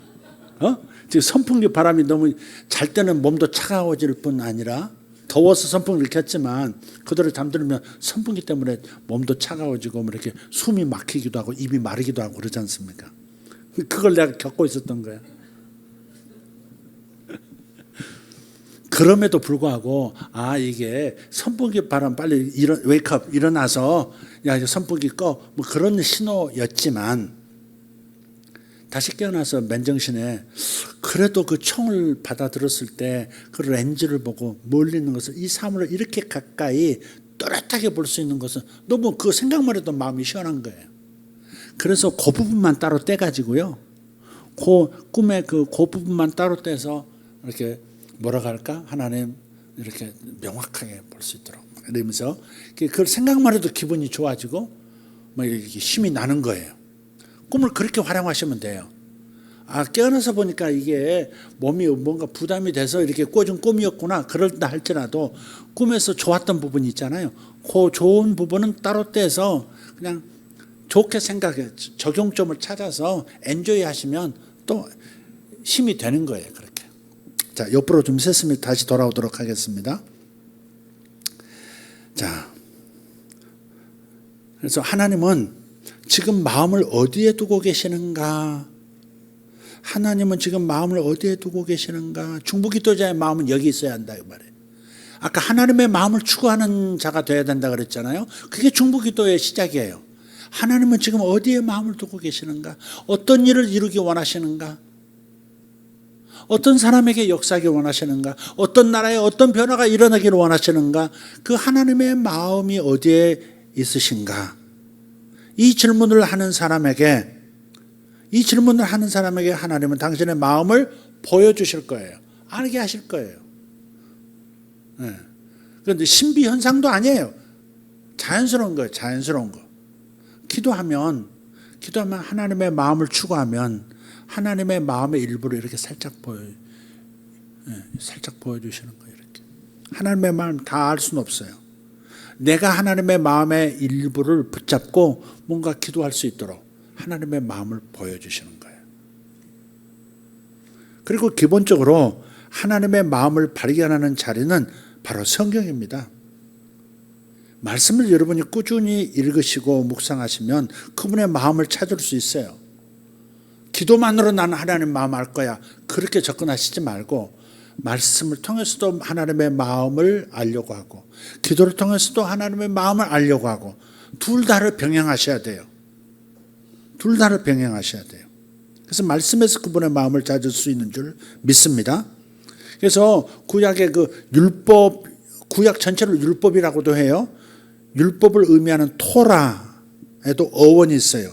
지금 선풍기 바람이 너무 잘 때는 몸도 차가워질 뿐 아니라 더워서 선풍기를 켰지만 그대로 잠들면 선풍기 때문에 몸도 차가워지고 뭐 이렇게 숨이 막히기도 하고 입이 마르기도 하고 그러지 않습니까? 그걸 내가 겪고 있었던 거예요. 그럼에도 불구하고 이게 선풍기 바람 빨리 웨이크업 일어나서 야 이제 선풍기 꺼 뭐 그런 신호였지만 다시 깨어나서 맨정신에 그래도 그 총을 받아들었을 때 그 렌즈를 보고 멀리 있는 것을 이 사물을 이렇게 가까이 또렷하게 볼 수 있는 것은 너무 그 생각만 해도 마음이 시원한 거예요. 그래서 그 부분만 따로 떼가지고요. 그 꿈의 그 부분만 따로 떼서 이렇게 뭐라고 할까? 하나님 이렇게 명확하게 볼 수 있도록 이러면서 그걸 생각만 해도 기분이 좋아지고 막 이렇게 힘이 나는 거예요. 꿈을 그렇게 활용하시면 돼요. 깨어나서 보니까 이게 몸이 뭔가 부담이 돼서 이렇게 꿔준 꿈이었구나 그럴다 할지라도 꿈에서 좋았던 부분이 있잖아요. 그 좋은 부분은 따로 떼서 그냥 좋게 생각해 적용점을 찾아서 엔조이 하시면 또 힘이 되는 거예요. 그렇게. 자, 옆으로 좀 셌으면 다시 돌아오도록 하겠습니다. 자, 그래서 하나님은 지금 마음을 어디에 두고 계시는가? 하나님은 지금 마음을 어디에 두고 계시는가? 중보기도자의 마음은 여기 있어야 한다 이 말이에요. 아까 하나님의 마음을 추구하는 자가 되어야 된다 그랬잖아요. 그게 중보기도의 시작이에요. 하나님은 지금 어디에 마음을 두고 계시는가? 어떤 일을 이루기 원하시는가? 어떤 사람에게 역사하기 원하시는가? 어떤 나라에 어떤 변화가 일어나기를 원하시는가? 그 하나님의 마음이 어디에 있으신가? 이 질문을 하는 사람에게 하나님은 당신의 마음을 보여주실 거예요. 알게 하실 거예요. 네. 그런데 신비 현상도 아니에요. 자연스러운 거예요. 자연스러운 거. 기도하면 하나님의 마음을 추구하면 하나님의 마음의 일부를 이렇게 살짝 보여주시는 거예요. 이렇게. 하나님의 마음 다 알 수는 없어요. 내가 하나님의 마음의 일부를 붙잡고 뭔가 기도할 수 있도록 하나님의 마음을 보여주시는 거예요. 그리고 기본적으로 하나님의 마음을 발견하는 자리는 바로 성경입니다. 말씀을 여러분이 꾸준히 읽으시고 묵상하시면 그분의 마음을 찾을 수 있어요. 기도만으로 나는 하나님 마음 알 거야. 그렇게 접근하시지 말고 말씀을 통해서도 하나님의 마음을 알려고 하고 기도를 통해서도 하나님의 마음을 알려고 하고 둘 다를 병행하셔야 돼요. 둘 다를 병행하셔야 돼요. 그래서 말씀에서 그분의 마음을 찾을 수 있는 줄 믿습니다. 그래서 구약의 그 율법, 구약 전체를 율법이라고도 해요. 율법을 의미하는 토라에도 어원이 있어요.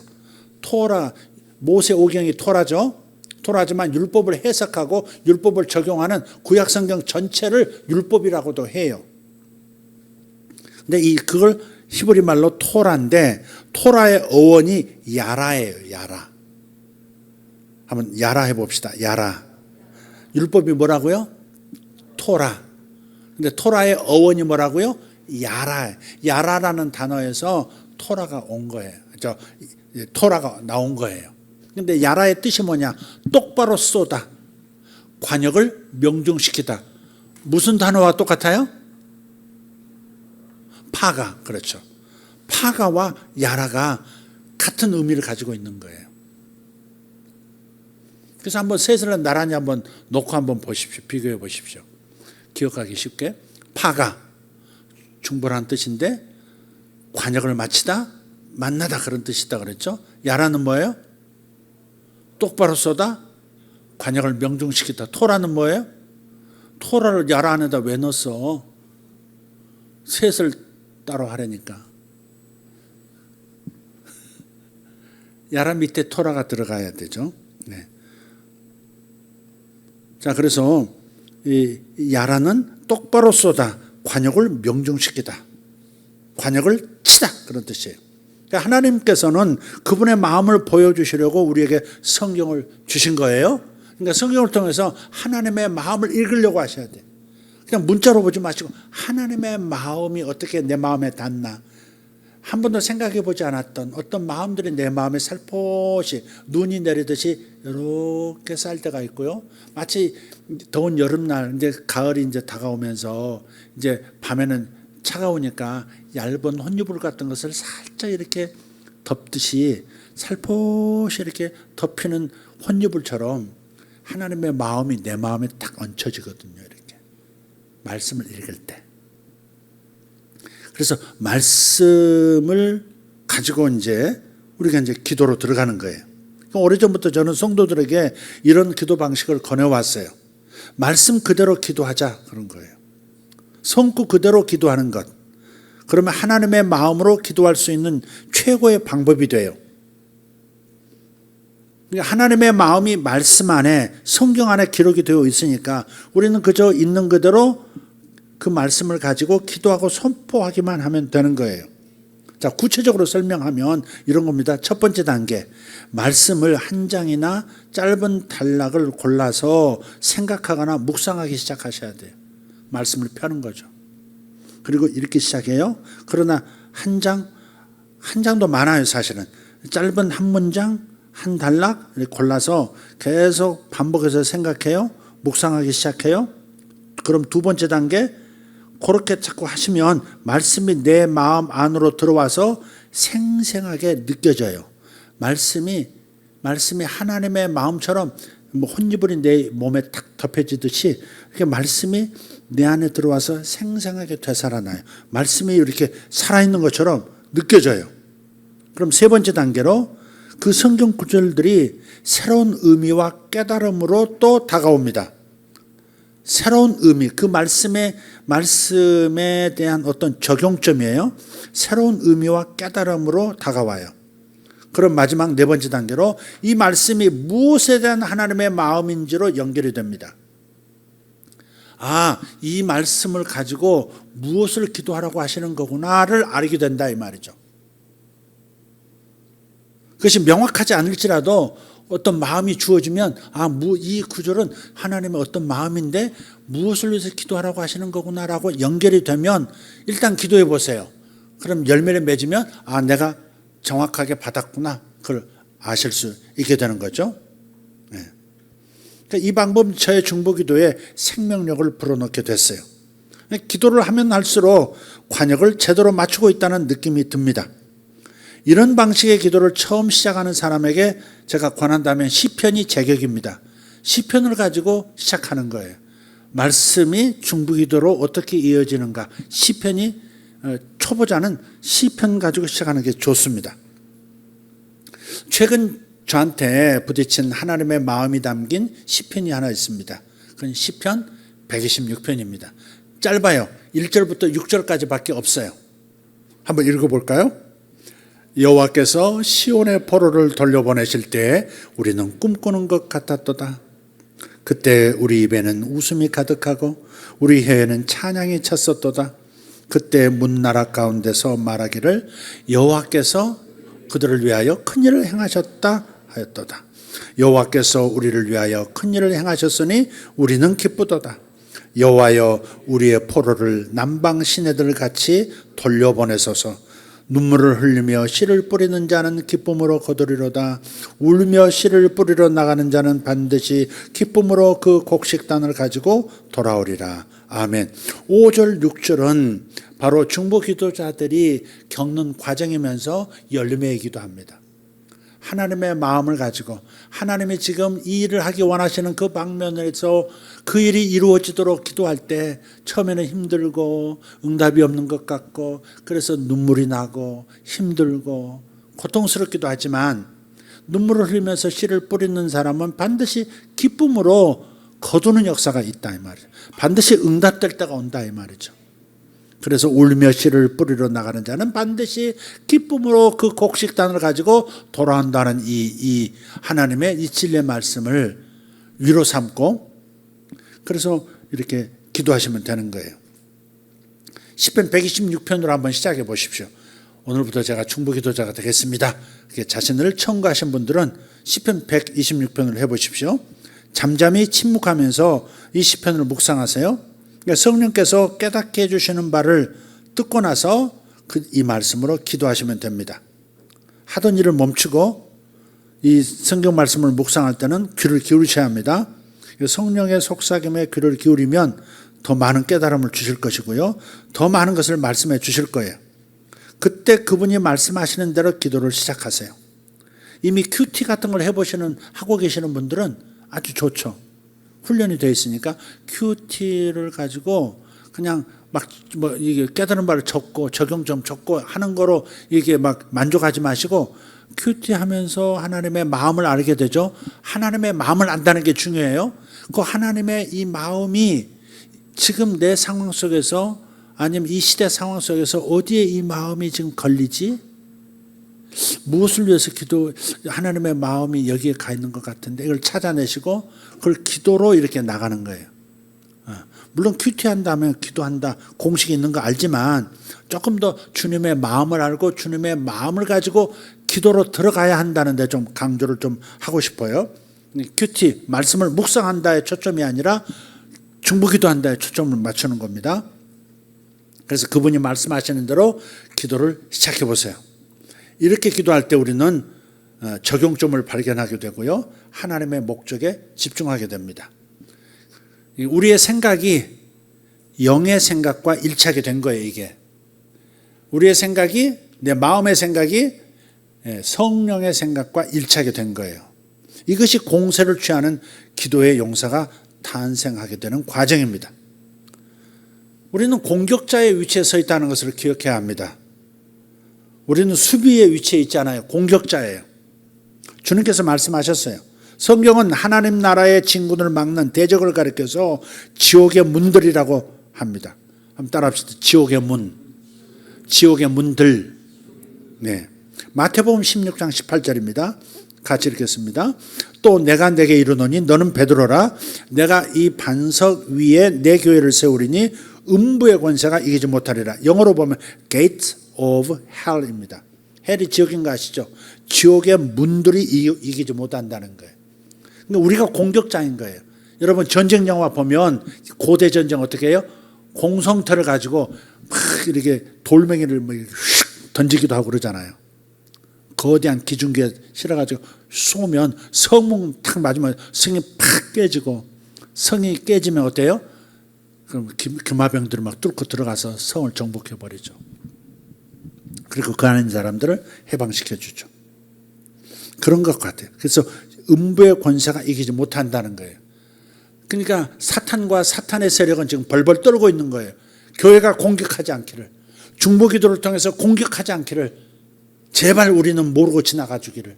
토라, 모세 오경이 토라죠. 토라지만 율법을 해석하고 율법을 적용하는 구약 성경 전체를 율법이라고도 해요. 근데 그걸 히브리 말로 토라인데 토라의 어원이 야라예요. 야라. 한번 야라 해봅시다. 야라. 율법이 뭐라고요? 토라. 근데 토라의 어원이 뭐라고요? 야라. 야라라는 단어에서 토라가 온 거예요. 토라가 나온 거예요. 근데 야라의 뜻이 뭐냐? 똑바로 쏘다. 관역을 명중시키다. 무슨 단어와 똑같아요? 파가. 그렇죠. 파가와 야라가 같은 의미를 가지고 있는 거예요. 그래서 한번 셋을 나란히 한번 놓고 한번 보십시오. 비교해 보십시오. 기억하기 쉽게. 파가 충분한 뜻인데 관역을 마치다, 만나다 그런 뜻이다 그랬죠. 야라는 뭐예요? 똑바로 쏘다, 관역을 명중시키다. 토라는 뭐예요? 토라를 야라 안에다 왜 넣었어? 셋을 따로 하려니까. 야라 밑에 토라가 들어가야 되죠. 네. 자, 그래서 이 야라는 똑바로 쏘다, 관역을 명중시키다, 관역을 치다 그런 뜻이에요. 그러니까 하나님께서는 그분의 마음을 보여주시려고 우리에게 성경을 주신 거예요. 그러니까 성경을 통해서 하나님의 마음을 읽으려고 하셔야 돼요. 그냥 문자로 보지 마시고 하나님의 마음이 어떻게 내 마음에 닿나, 한 번도 생각해 보지 않았던 어떤 마음들이 내 마음에 살포시 눈이 내리듯이 이렇게 쌓일 때가 있고요. 마치 더운 여름날 이제 가을이 이제 다가오면서 이제 밤에는 차가우니까 얇은 혼유불 같은 것을 살짝 이렇게 덮듯이 살포시 이렇게 덮이는 혼유불처럼 하나님의 마음이 내 마음에 딱 얹혀지거든요. 이렇게 말씀을 읽을 때. 그래서 말씀을 가지고 이제 우리가 이제 기도로 들어가는 거예요. 오래전부터 저는 성도들에게 이런 기도 방식을 권해왔어요. 말씀 그대로 기도하자 그런 거예요. 성구 그대로 기도하는 것. 그러면 하나님의 마음으로 기도할 수 있는 최고의 방법이 돼요. 하나님의 마음이 말씀 안에, 성경 안에 기록이 되어 있으니까 우리는 그저 있는 그대로 그 말씀을 가지고 기도하고 선포하기만 하면 되는 거예요. 자, 구체적으로 설명하면 이런 겁니다. 첫 번째 단계, 말씀을 한 장이나 짧은 단락을 골라서 생각하거나 묵상하기 시작하셔야 돼요. 말씀을 펴는 거죠. 그리고 이렇게 시작해요. 그러나 한 장도 많아요, 사실은. 짧은 한 문장, 한 단락 골라서 계속 반복해서 생각해요. 묵상하기 시작해요. 그럼 두 번째 단계, 그렇게 자꾸 하시면 말씀이 내 마음 안으로 들어와서 생생하게 느껴져요. 말씀이 하나님의 마음처럼 혼이불이 내 몸에 탁 덮여지듯이 이렇게 말씀이 내 안에 들어와서 생생하게 되살아나요. 말씀이 이렇게 살아있는 것처럼 느껴져요. 그럼 세 번째 단계로 그 성경 구절들이 새로운 의미와 깨달음으로 또 다가옵니다. 새로운 의미, 그 말씀에 대한 어떤 적용점이에요. 새로운 의미와 깨달음으로 다가와요. 그럼 마지막 네 번째 단계로 이 말씀이 무엇에 대한 하나님의 마음인지로 연결이 됩니다. 아, 이 말씀을 가지고 무엇을 기도하라고 하시는 거구나를 알게 된다 이 말이죠. 그것이 명확하지 않을지라도 어떤 마음이 주어지면 이 구절은 하나님의 어떤 마음인데 무엇을 위해서 기도하라고 하시는 거구나라고 연결이 되면 일단 기도해 보세요. 그럼 열매를 맺으면 내가 정확하게 받았구나. 그걸 아실 수 있게 되는 거죠. 네. 그러니까 이 방법은 저의 중보기도에 생명력을 불어넣게 됐어요. 기도를 하면 할수록 관역을 제대로 맞추고 있다는 느낌이 듭니다. 이런 방식의 기도를 처음 시작하는 사람에게 제가 권한다면 시편이 제격입니다. 시편을 가지고 시작하는 거예요. 말씀이 중보기도로 어떻게 이어지는가. 시편이 초보자는 시편 가지고 시작하는 게 좋습니다. 최근 저한테 부딪힌 하나님의 마음이 담긴 시편이 하나 있습니다. 그건 시편 126편입니다. 짧아요. 1절부터 6절까지밖에 없어요. 한번 읽어볼까요? 여호와께서 시온의 포로를 돌려보내실 때 우리는 꿈꾸는 것 같았도다. 그때 우리 입에는 웃음이 가득하고 우리 혀에는 찬양이 찼었도다. 그때 문나라 가운데서 말하기를 여호와께서 그들을 위하여 큰일을 행하셨다 하였도다. 여호와께서 우리를 위하여 큰일을 행하셨으니 우리는 기쁘도다. 여호와여 우리의 포로를 남방 시내들 같이 돌려보내소서. 눈물을 흘리며 씨를 뿌리는 자는 기쁨으로 거두리로다. 울며 씨를 뿌리러 나가는 자는 반드시 기쁨으로 그 곡식단을 가지고 돌아오리라. 아멘. 5절 6절은 바로 중보기도자들이 겪는 과정이면서 열매의 기도합니다. 하나님의 마음을 가지고 하나님이 지금 이 일을 하기 원하시는 그 방면에서 그 일이 이루어지도록 기도할 때 처음에는 힘들고 응답이 없는 것 같고 그래서 눈물이 나고 힘들고 고통스럽기도 하지만 눈물을 흘리면서 씨를 뿌리는 사람은 반드시 기쁨으로 거두는 역사가 있다 이 말이죠. 반드시 응답될 때가 온다 이 말이죠. 그래서 울며 씨를 뿌리러 나가는 자는 반드시 기쁨으로 그 곡식단을 가지고 돌아온다는 이 하나님의 이 진리의 말씀을 위로 삼고 그래서 이렇게 기도하시면 되는 거예요. 시편 126편으로 한번 시작해 보십시오. 오늘부터 제가 중보기도자가 되겠습니다. 자신을 청구하신 분들은 시편 126편을 해보십시오. 잠잠히 침묵하면서 이 시편을 묵상하세요. 성령께서 깨닫게 해주시는 바를 듣고 나서 이 말씀으로 기도하시면 됩니다. 하던 일을 멈추고 이 성경 말씀을 묵상할 때는 귀를 기울이셔야 합니다. 성령의 속삭임에 귀를 기울이면 더 많은 깨달음을 주실 것이고요. 더 많은 것을 말씀해 주실 거예요. 그때 그분이 말씀하시는 대로 기도를 시작하세요. 이미 큐티 같은 걸 하고 계시는 분들은 아주 좋죠. 훈련이 되어 있으니까 큐티를 가지고 그냥 이게 깨달은 바를 적고 적용 좀 적고 하는 거로 이게 막 만족하지 마시고 큐티 하면서 하나님의 마음을 알게 되죠. 하나님의 마음을 안다는 게 중요해요. 그 하나님의 이 마음이 지금 내 상황 속에서 아니면 이 시대 상황 속에서 어디에 이 마음이 지금 걸리지? 무엇을 위해서 하나님의 마음이 여기에 가 있는 것 같은데 이걸 찾아내시고 그걸 기도로 이렇게 나가는 거예요. 물론 큐티한다면 기도한다 공식이 있는 거 알지만 조금 더 주님의 마음을 알고 주님의 마음을 가지고 기도로 들어가야 한다는데 좀 강조를 좀 하고 싶어요. 큐티 말씀을 묵상한다에 초점이 아니라 중보기도한다에 초점을 맞추는 겁니다. 그래서 그분이 말씀하시는 대로 기도를 시작해 보세요. 이렇게 기도할 때 우리는 적용점을 발견하게 되고요. 하나님의 목적에 집중하게 됩니다. 우리의 생각이 영의 생각과 일치하게 된 거예요. 이게 우리의 생각이, 내 마음의 생각이 성령의 생각과 일치하게 된 거예요. 이것이 공세를 취하는 기도의 용사가 탄생하게 되는 과정입니다. 우리는 공격자의 위치에 서 있다는 것을 기억해야 합니다. 우리는 수비의 위치에 있지 않아요. 공격자예요. 주님께서 말씀하셨어요. 성경은 하나님 나라의 진군을 막는 대적을 가리켜서 지옥의 문들이라고 합니다. 한번 따라합시다. 지옥의 문. 지옥의 문들. 네. 마태복음 16장 18절입니다. 같이 읽겠습니다. 또 내가 내게 이르노니 너는 베드로라. 내가 이 반석 위에 내 교회를 세우리니 음부의 권세가 이기지 못하리라. 영어로 보면 Gates of Hell입니다. 헬이 지옥인 거 아시죠? 지옥의 문들이 이기지 못한다는 거예요. 그러니까 우리가 공격자인 거예요. 여러분 전쟁 영화 보면 고대 전쟁 어떻게 해요? 공성터를 가지고 막 이렇게 돌멩이를 휙 던지기도 하고 그러잖아요. 거대한 기중기에 실어가지고 쏘면 성문 탁 맞으면 성이 팍 깨지고, 성이 깨지면 어때요? 그럼 금화병들이 막 뚫고 들어가서 성을 정복해 버리죠. 그리고 그 안에 있는 사람들을 해방시켜 주죠. 그런 것 같아요. 그래서 음부의 권세가 이기지 못한다는 거예요. 그러니까 사탄과 사탄의 세력은 지금 벌벌 떨고 있는 거예요. 교회가 공격하지 않기를, 중보기도를 통해서 공격하지 않기를, 제발 우리는 모르고 지나가 주기를.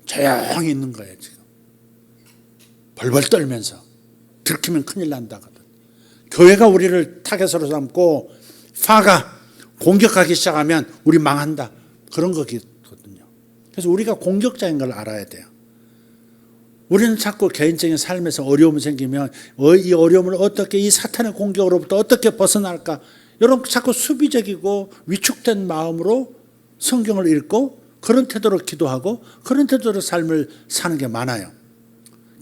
조용히 있는 거예요. 지금 벌벌 떨면서 들키면 큰일 난다거든. 교회가 우리를 타겟으로 삼고 파가 공격하기 시작하면 우리 망한다, 그런 거거든요. 그래서 우리가 공격자인 걸 알아야 돼요. 우리는 자꾸 개인적인 삶에서 어려움이 생기면 이 어려움을 어떻게, 이 사탄의 공격으로부터 어떻게 벗어날까, 이런 자꾸 수비적이고 위축된 마음으로 성경을 읽고 그런 태도로 기도하고 그런 태도로 삶을 사는 게 많아요.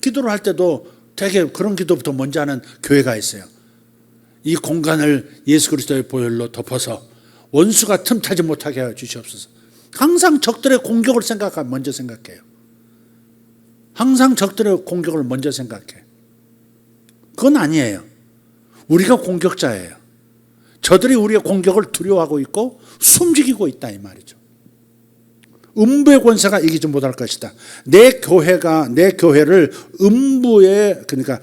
기도를 할 때도 되게 그런 기도부터 먼저 하는 교회가 있어요. 이 공간을 예수 그리스도의 보혈로 덮어서 원수가 틈타지 못하게 하여 주시옵소서. 항상 적들의 공격을 먼저 생각해요. 항상 적들의 공격을 먼저 생각해. 그건 아니에요. 우리가 공격자예요. 저들이 우리의 공격을 두려워하고 있고 숨지기고 있다, 이 말이죠. 음부의 권세가 이기지 못할 것이다. 내 교회를 음부의, 그러니까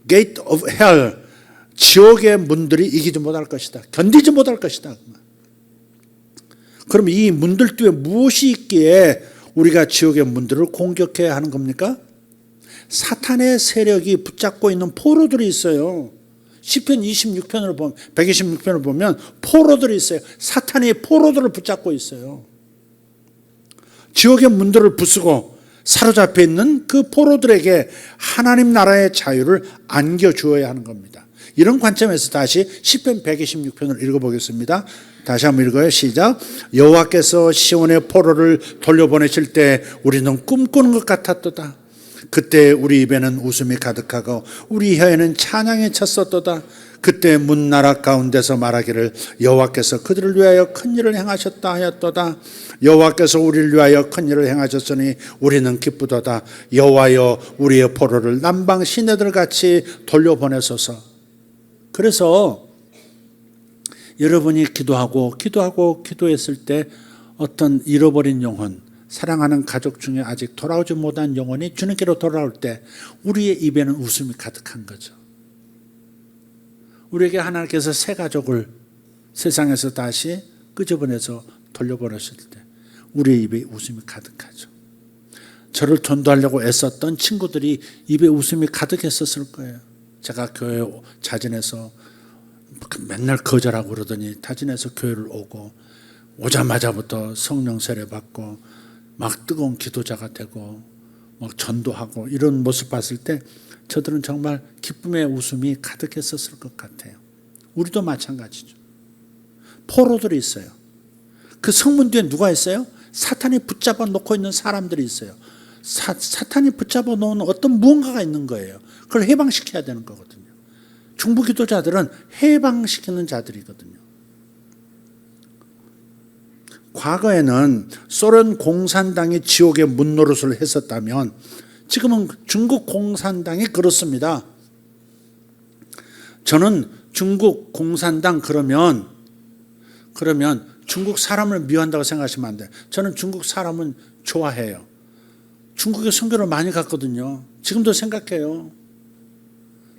Gate of Hell, 지옥의 문들이 이기지 못할 것이다. 견디지 못할 것이다. 그럼 이 문들 뒤에 무엇이 있기에 우리가 지옥의 문들을 공격해야 하는 겁니까? 사탄의 세력이 붙잡고 있는 포로들이 있어요. 시편 26편을 보면, 126편을 보면 포로들이 있어요. 사탄이 포로들을 붙잡고 있어요. 지옥의 문들을 부수고 사로잡혀 있는 그 포로들에게 하나님 나라의 자유를 안겨주어야 하는 겁니다. 이런 관점에서 다시 시편 126편을 읽어보겠습니다. 다시 한번 읽어요. 시작. 여호와께서 시온의 포로를 돌려보내실 때 우리는 꿈꾸는 것 같았도다. 그때 우리 입에는 웃음이 가득하고 우리 혀에는 찬양이 찼었도다. 그때 문나라 가운데서 말하기를 여호와께서 그들을 위하여 큰 일을 행하셨다 하였도다. 여호와께서 우리를 위하여 큰 일을 행하셨으니 우리는 기쁘도다. 여호와여 우리의 포로를 남방 시내들 같이 돌려보내소서. 그래서 여러분이 기도했을 때 어떤 잃어버린 영혼, 사랑하는 가족 중에 아직 돌아오지 못한 영혼이 주님께로 돌아올 때 우리의 입에는 웃음이 가득한 거죠. 우리에게 하나님께서 새 가족을 세상에서 다시 끄집어내서 돌려보내실 때 우리의 입에 웃음이 가득하죠. 저를 전도하려고 애썼던 친구들이 입에 웃음이 가득했었을 거예요. 제가 교회 자진해서 맨날 거절하고 그러더니 자진해서 교회를 오고, 오자마자부터 성령 세례 받고 막 뜨거운 기도자가 되고 막 전도하고, 이런 모습 봤을 때 저들은 정말 기쁨의 웃음이 가득했었을 것 같아요. 우리도 마찬가지죠. 포로들이 있어요. 그 성문 뒤에 누가 있어요? 사탄이 붙잡아 놓고 있는 사람들이 있어요. 사탄이 붙잡아 놓은 어떤 무언가가 있는 거예요. 그걸 해방시켜야 되는 거거든요. 중보기도자들은 해방시키는 자들이거든요. 과거에는 소련 공산당이 지옥의 문 노릇을 했었다면 지금은 중국 공산당이 그렇습니다. 저는 중국 공산당 그러면 중국 사람을 미워한다고 생각하시면 안 돼요. 저는 중국 사람은 좋아해요. 중국에 선교를 많이 갔거든요. 지금도 생각해요.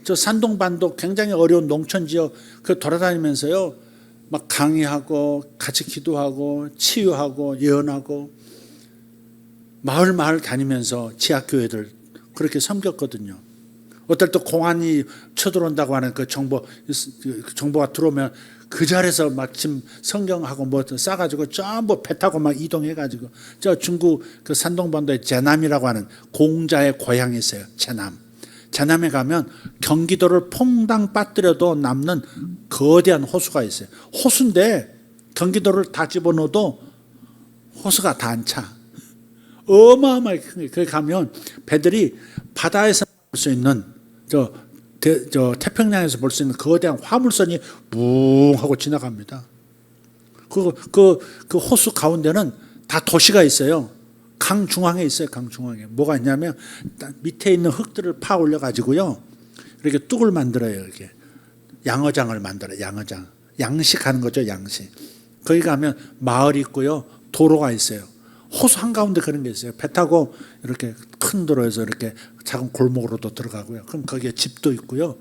저 산동반도 굉장히 어려운 농촌 지역 그 돌아다니면서요, 막 강의하고 같이 기도하고 치유하고 예언하고 마을 다니면서 지하교회들 그렇게 섬겼거든요. 어떨 때 공안이 쳐들어온다고 하는 그 정보가 들어오면 그 자리에서 마침 성경하고 뭐 싸가지고 전부 배 타고 막 이동해가지고 저 중국 그 산동반도에 제남이라고 하는 공자의 고향이 있어요. 제남에 가면 경기도를 퐁당 빠뜨려도 남는 거대한 호수가 있어요. 호수인데 경기도를 다 집어넣어도 호수가 다 안 차. 어마어마하게 큰 거예요. 거기 가면 배들이 바다에서 볼 수 있는 저 태평양에서 볼 수 있는 거대한 화물선이 뭉 하고 지나갑니다. 그 호수 가운데는 다 도시가 있어요. 강 중앙에 있어요. 강 중앙에 뭐가 있냐면 밑에 있는 흙들을 파 올려 가지고요, 이렇게 뚝을 만들어요. 이렇게 양어장을 만들어요. 양식하는 거죠. 양식. 거기 가면 마을이 있고요, 도로가 있어요. 호수 한가운데 그런 게 있어요. 배 타고 이렇게 큰 도로에서 이렇게 작은 골목으로도 들어가고요. 그럼 거기에 집도 있고요.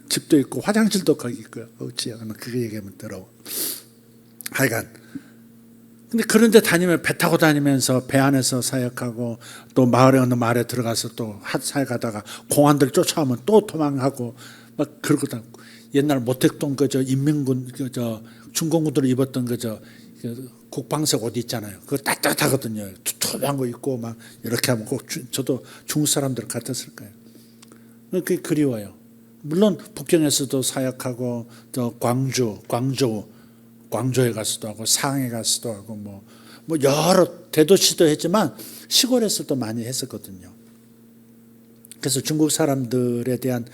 집도 있고 화장실도 거기 있고요. 어찌 그게 얘기하면 더러워. 하여간 근데 그런 데 다니면 배 타고 다니면서 배 안에서 사역하고 또 마을에 어느 마을에 들어가서 또 핫살 가다가 공안들 쫓아오면 또 도망하고 막 그러고 다니고, 옛날 모택동 그저 인민군 그저 중공군들을 입었던 그저 국방색 옷 있잖아요. 그거 따뜻하거든요. 투투한 거 입고 막 이렇게 하면 꼭 저도 중국 사람들 같았을 거예요. 그게 그리워요. 물론 북경에서도 사역하고 또 광주에 가서도 하고 상해 가서도 하고 뭐 여러 대도시도 했지만 시골에서도 많이 했었거든요. 그래서 중국 사람들에 대한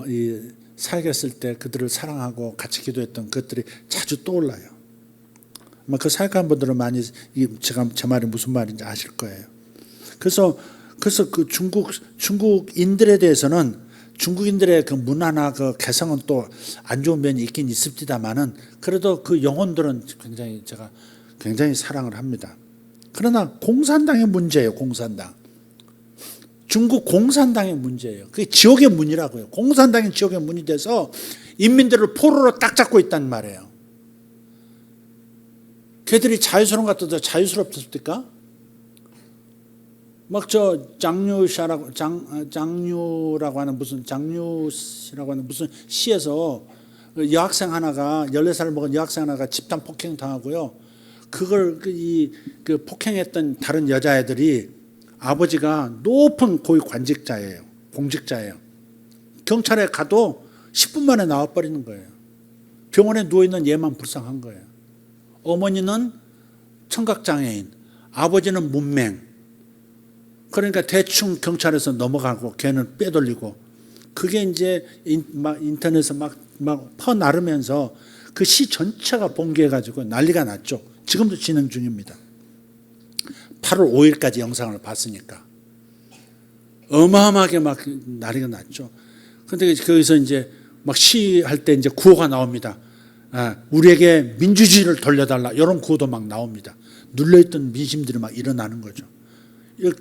이 사역했을 때 그들을 사랑하고 같이 기도했던 것들이 자주 떠올라요. 아마 그 사역한 분들은 많이 제가 제 말이 무슨 말인지 아실 거예요. 그래서 그 중국인들에 대해서는 중국인들의 그 문화나 그 개성은 또 안 좋은 면이 있긴 있습니다만은 그래도 그 영혼들은 제가 굉장히 사랑을 합니다. 그러나 공산당의 문제예요. 공산당. 중국 공산당의 문제예요. 그게 지옥의 문이라고요. 공산당이 지옥의 문이 돼서 인민들을 포로로 딱 잡고 있단 말이에요. 걔들이 자유스러운 것 같아도 자유스럽습니까? 막 저 장류시라고 하는 무슨 시에서 여학생 하나가 14살 먹은 여학생 하나가 집단 폭행 당하고요. 그걸 그 폭행했던 다른 여자애들이 아버지가 높은 고위 관직자예요. 공직자예요. 경찰에 가도 10분 만에 나와버리는 거예요. 병원에 누워있는 얘만 불쌍한 거예요. 어머니는 청각장애인, 아버지는 문맹. 그러니까 대충 경찰에서 넘어가고 걔는 빼돌리고, 그게 이제 막 인터넷에 막 퍼나르면서 그 시 전체가 봉기해가지고 난리가 났죠. 지금도 진행 중입니다. 8월 5일까지 영상을 봤으니까 어마어마하게 막 난리가 났죠. 그런데 거기서 이제 막 시할 때 이제 구호가 나옵니다. 우리에게 민주주의를 돌려달라, 이런 구호도 막 나옵니다. 눌려있던 민심들이 막 일어나는 거죠.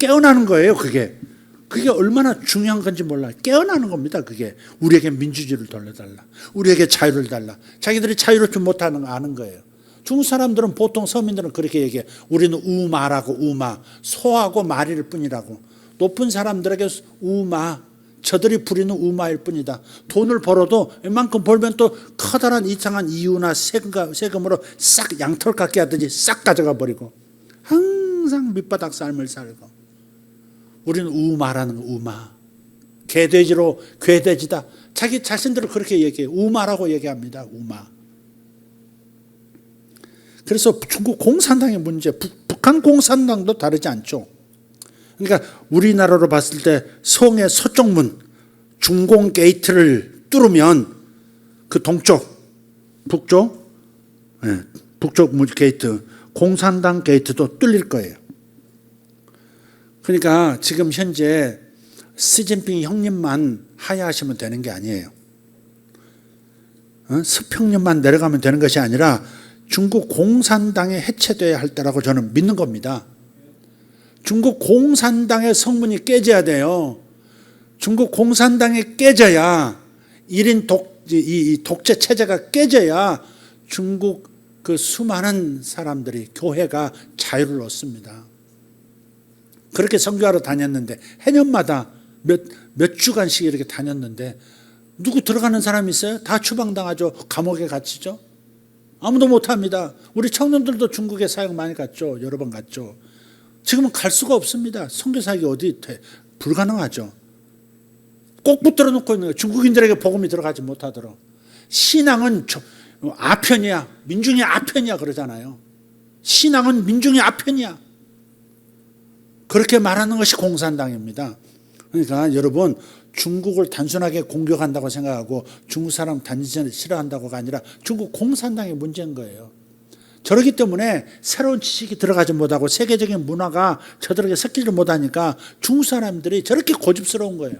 깨어나는 거예요. 그게 얼마나 중요한 건지 몰라요. 깨어나는 겁니다. 그게 우리에게 민주주의를 돌려달라, 우리에게 자유를 달라. 자기들이 자유롭지 못하는 거 아는 거예요. 중국 사람들은 보통 서민들은 그렇게 얘기해. 우리는 우마라고. 우마, 소하고 마리일 뿐이라고. 높은 사람들에게 우마, 저들이 부리는 우마일 뿐이다. 돈을 벌어도 웬만큼 벌면 또 커다란 이상한 이유나 세금으로 싹 양털 깎게 하듯이 싹 가져가 버리고 항상 밑바닥 삶을 살고. 우리는 우마라는 거. 우마, 개돼지로 괴돼지다. 자기 자신들을 그렇게 얘기해요. 우마라고 얘기합니다. 우마. 그래서 중국 공산당의 문제, 북한 공산당도 다르지 않죠. 그러니까 우리나라로 봤을 때 성의 서쪽 문, 중공 게이트를 뚫으면 그 동쪽, 북쪽 문 게이트, 공산당 게이트도 뚫릴 거예요. 그러니까 지금 현재 시진핑 형님만 하야하시면 되는 게 아니에요. 스평령만 내려가면 되는 것이 아니라 중국 공산당이 해체돼야 할 때라고 저는 믿는 겁니다. 중국 공산당의 성문이 깨져야 돼요. 중국 공산당이 깨져야 1인 이 독재 체제가 깨져야 중국 그 수많은 사람들이 교회가 자유를 얻습니다. 그렇게 선교하러 다녔는데 해년마다 몇 주간씩 이렇게 다녔는데 누구 들어가는 사람이 있어요? 다 추방당하죠. 감옥에 갇히죠. 아무도 못합니다. 우리 청년들도 중국에 사역 많이 갔죠. 여러 번 갔죠. 지금은 갈 수가 없습니다. 선교 사역이 어디 불가능하죠. 꼭 붙들어 놓고 있는 거예요. 중국인들에게 복음이 들어가지 못하도록. 신앙은 아편이야. 민중의 아편이야 그러잖아요. 신앙은 민중의 아편이야. 그렇게 말하는 것이 공산당입니다. 그러니까 여러분 중국을 단순하게 공격한다고 생각하고 중국 사람 단순히 싫어한다고가 아니라 중국 공산당의 문제인 거예요. 저러기 때문에 새로운 지식이 들어가지 못하고 세계적인 문화가 저들에게 섞이지 못하니까 중국 사람들이 저렇게 고집스러운 거예요.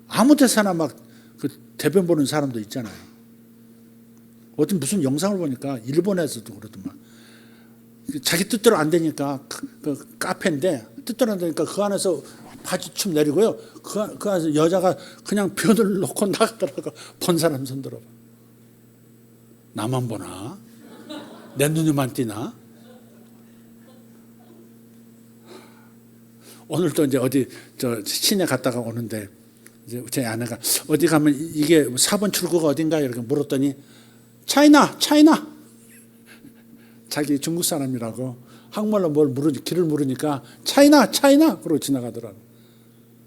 아무 데서나 막 그 대변 보는 사람도 있잖아요. 어떤 무슨 영상을 보니까 일본에서도 그러더만 자기 뜻대로 안 되니까 그 카페인데 뜻대로 안 되니까 그 안에서 바지춤 내리고요. 그 안에서 여자가 그냥 변을 놓고 나가더라고. 본 사람 손 들어봐. 나만 보나? 내 눈에만 띄나? 오늘도 이제 어디 저 시내 갔다가 오는데 이제 제 아내가 어디 가면 이게 4번 출구가 어딘가 이렇게 물었더니 차이나 자기 중국 사람이라고 한국말로 길을 물으니까 차이나 그러고 지나가더라고.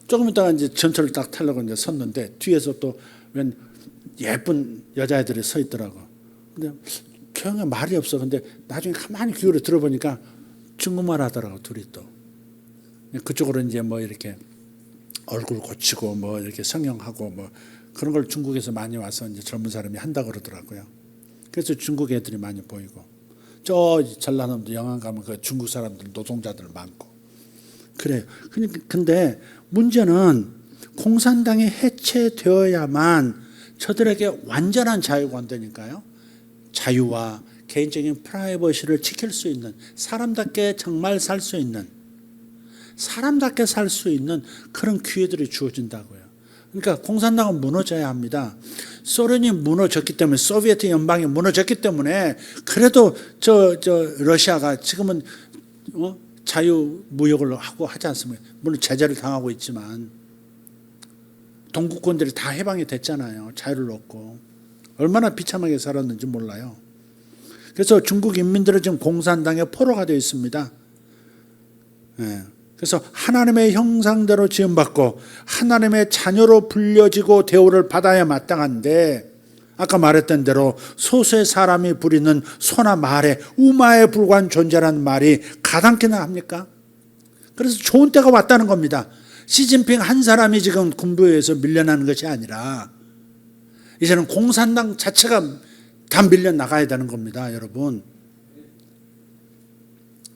조금 있다가 이제 전철을 딱 타려고 이제 섰는데 뒤에서 또 웬 예쁜 여자애들이 서 있더라고. 근데 교양에 말이 없어. 근데 나중에 가만히 귀를 들어보니까 중국말 하더라고 둘이 또. 그쪽으로 이제 뭐 이렇게 얼굴 고치고 뭐 이렇게 성형하고 뭐 그런 걸 중국에서 많이 와서 이제 젊은 사람이 한다 그러더라고요. 그래서 중국 애들이 많이 보이고 저 전라남도 영안 가면 그 중국 사람들 노동자들 많고 그래요. 근데 문제는 공산당이 해체되어야만 저들에게 완전한 자유가 온다니까요. 자유와 개인적인 프라이버시를 지킬 수 있는 사람답게 정말 살 수 있는 사람답게 살 수 있는 그런 기회들이 주어진다고요. 그러니까 공산당은 무너져야 합니다. 소련이 무너졌기 때문에 소비에트 연방이 무너졌기 때문에 그래도 저 러시아가 지금은 자유 무역을 하고 하지 않습니까? 물론 제재를 당하고 있지만 동구권들이 다 해방이 됐잖아요. 자유를 얻고 얼마나 비참하게 살았는지 몰라요. 그래서 중국 인민들은 지금 공산당의 포로가 되어 있습니다. 네. 그래서 하나님의 형상대로 지음받고 하나님의 자녀로 불려지고 대우를 받아야 마땅한데 아까 말했던 대로 소수의 사람이 부리는 소나 말에 우마에 불과한 존재라는 말이 가당키나 합니까? 그래서 좋은 때가 왔다는 겁니다. 시진핑 한 사람이 지금 군부에서 밀려나는 것이 아니라 이제는 공산당 자체가 다 밀려나가야 되는 겁니다. 여러분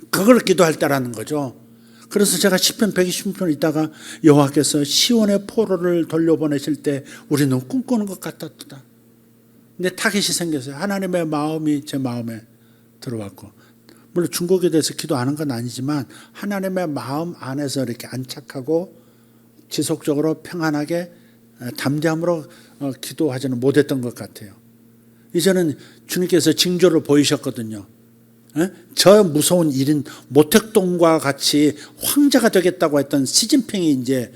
그걸 기도할 때라는 거죠. 그래서 제가 시편 120편 있다가 여호와께서 시온의 포로를 돌려보내실 때 우리는 꿈꾸는 것 같았다. 근데 타깃이 생겼어요. 하나님의 마음이 제 마음에 들어왔고 물론 중국에 대해서 기도하는 건 아니지만 하나님의 마음 안에서 이렇게 안착하고 지속적으로 평안하게 담대함으로 기도하지는 못했던 것 같아요. 이제는 주님께서 징조를 보이셨거든요. 저 무서운 1인 모택동과 같이 황제가 되겠다고 했던 시진핑이 이제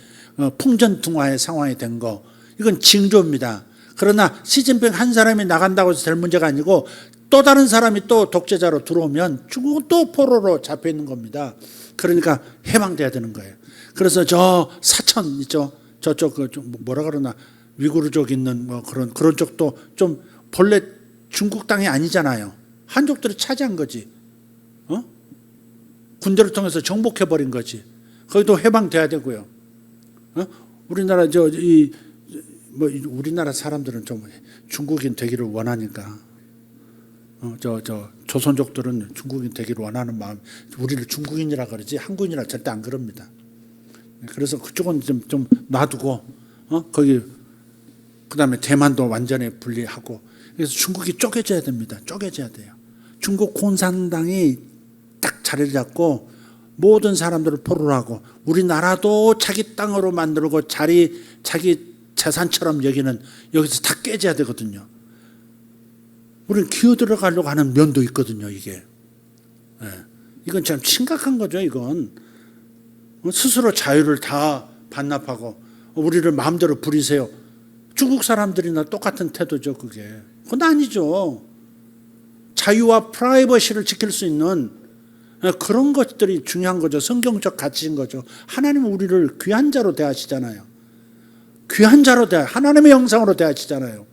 풍전등화의 상황이 된 거 이건 징조입니다. 그러나 시진핑 한 사람이 나간다고 해서 될 문제가 아니고 또 다른 사람이 또 독재자로 들어오면 중국은 또 포로로 잡혀 있는 겁니다. 그러니까 해방돼야 되는 거예요. 그래서 저 사천 있죠. 저쪽 그 뭐라 그러나 위구르족 있는 뭐 그런 쪽도 좀 본래 중국 땅이 아니잖아요. 한족들이 차지한 거지. 군대를 통해서 정복해버린 거지. 거기도 해방돼야 되고요. 우리나라 우리나라 사람들은 좀 중국인 되기를 원하니까 조선족들은 중국인 되기를 원하는 마음, 우리를 중국인이라 그러지 한국인이라 절대 안 그럽니다. 그래서 그쪽은 좀 놔두고 거기 그다음에 대만도 완전히 분리하고 그래서 중국이 쪼개져야 됩니다. 쪼개져야 돼요. 중국 공산당이 딱 자리를 잡고 모든 사람들을 포로로 하고 우리나라도 자기 땅으로 만들고 자기 재산처럼 여기는 여기서 다 깨져야 되거든요. 우리는 기어들어가려고 하는 면도 있거든요. 이게 이건 참 심각한 거죠. 이건 스스로 자유를 다 반납하고 우리를 마음대로 부리세요. 중국 사람들이나 똑같은 태도죠. 그건 아니죠. 자유와 프라이버시를 지킬 수 있는 그런 것들이 중요한 거죠. 성경적 가치인 거죠. 하나님은 우리를 귀한 자로 대하시잖아요. 귀한 자로 하나님의 형상으로 대하시잖아요.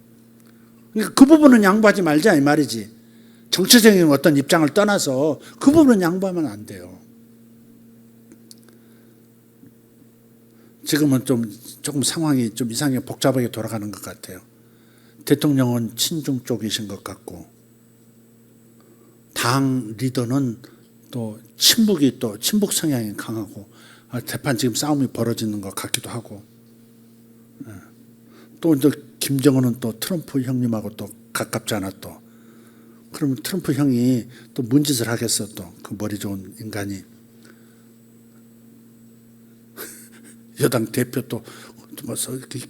그러니까 그 부분은 양보하지 말자 이 말이지. 정치적인 어떤 입장을 떠나서 그 부분은 양보하면 안 돼요. 지금은 조금 상황이 좀 이상하게 복잡하게 돌아가는 것 같아요. 대통령은 친중 쪽이신 것 같고 당 리더는 또 친북 성향이 강하고 대판 지금 싸움이 벌어지는 것 같기도 하고 또 김정은은 또 트럼프 형님하고 또 가깝잖아 또. 그러면 트럼프 형이 또 뭔 짓을 하겠어 또 그 머리 좋은 인간이. 여당 대표 또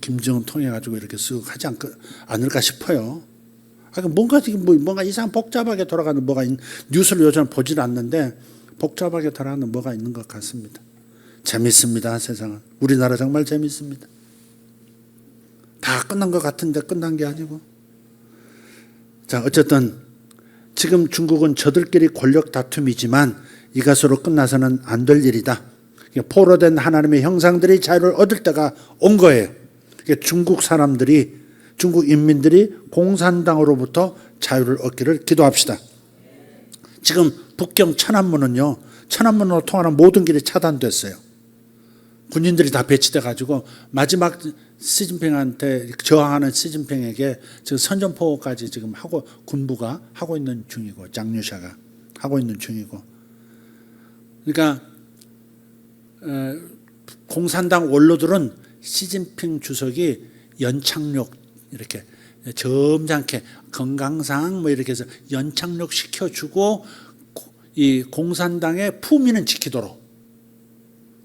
김정은 통해 가지고 이렇게 쓱 하지 않을까 싶어요. 뭔가 지금 뭔가 이상 복잡하게 돌아가는 뭐가 뉴스를 요즘 보질 않는데 복잡하게 돌아가는 뭐가 있는 것 같습니다. 재밌습니다. 세상은 우리나라 정말 재밌습니다. 다 끝난 것 같은데 끝난 게 아니고. 자 어쨌든 지금 중국은 저들끼리 권력 다툼이지만 이것으로 끝나서는 안 될 일이다. 포로된 하나님의 형상들이 자유를 얻을 때가 온 거예요. 중국 사람들이 중국 인민들이 공산당으로부터 자유를 얻기를 기도합시다. 지금 북경 천안문은요. 천안문으로 통하는 모든 길이 차단됐어요. 군인들이 다 배치돼 가지고 마지막 시진핑한테 저항하는 시진핑에게 지금 선전포고까지 지금 군부가 하고 있는 중이고 장류샤가 하고 있는 중이고. 그러니까 공산당 원로들은 시진핑 주석이 연착륙 이렇게 점잖게 건강상 뭐 이렇게 해서 연착륙 시켜주고 이 공산당의 품위는 지키도록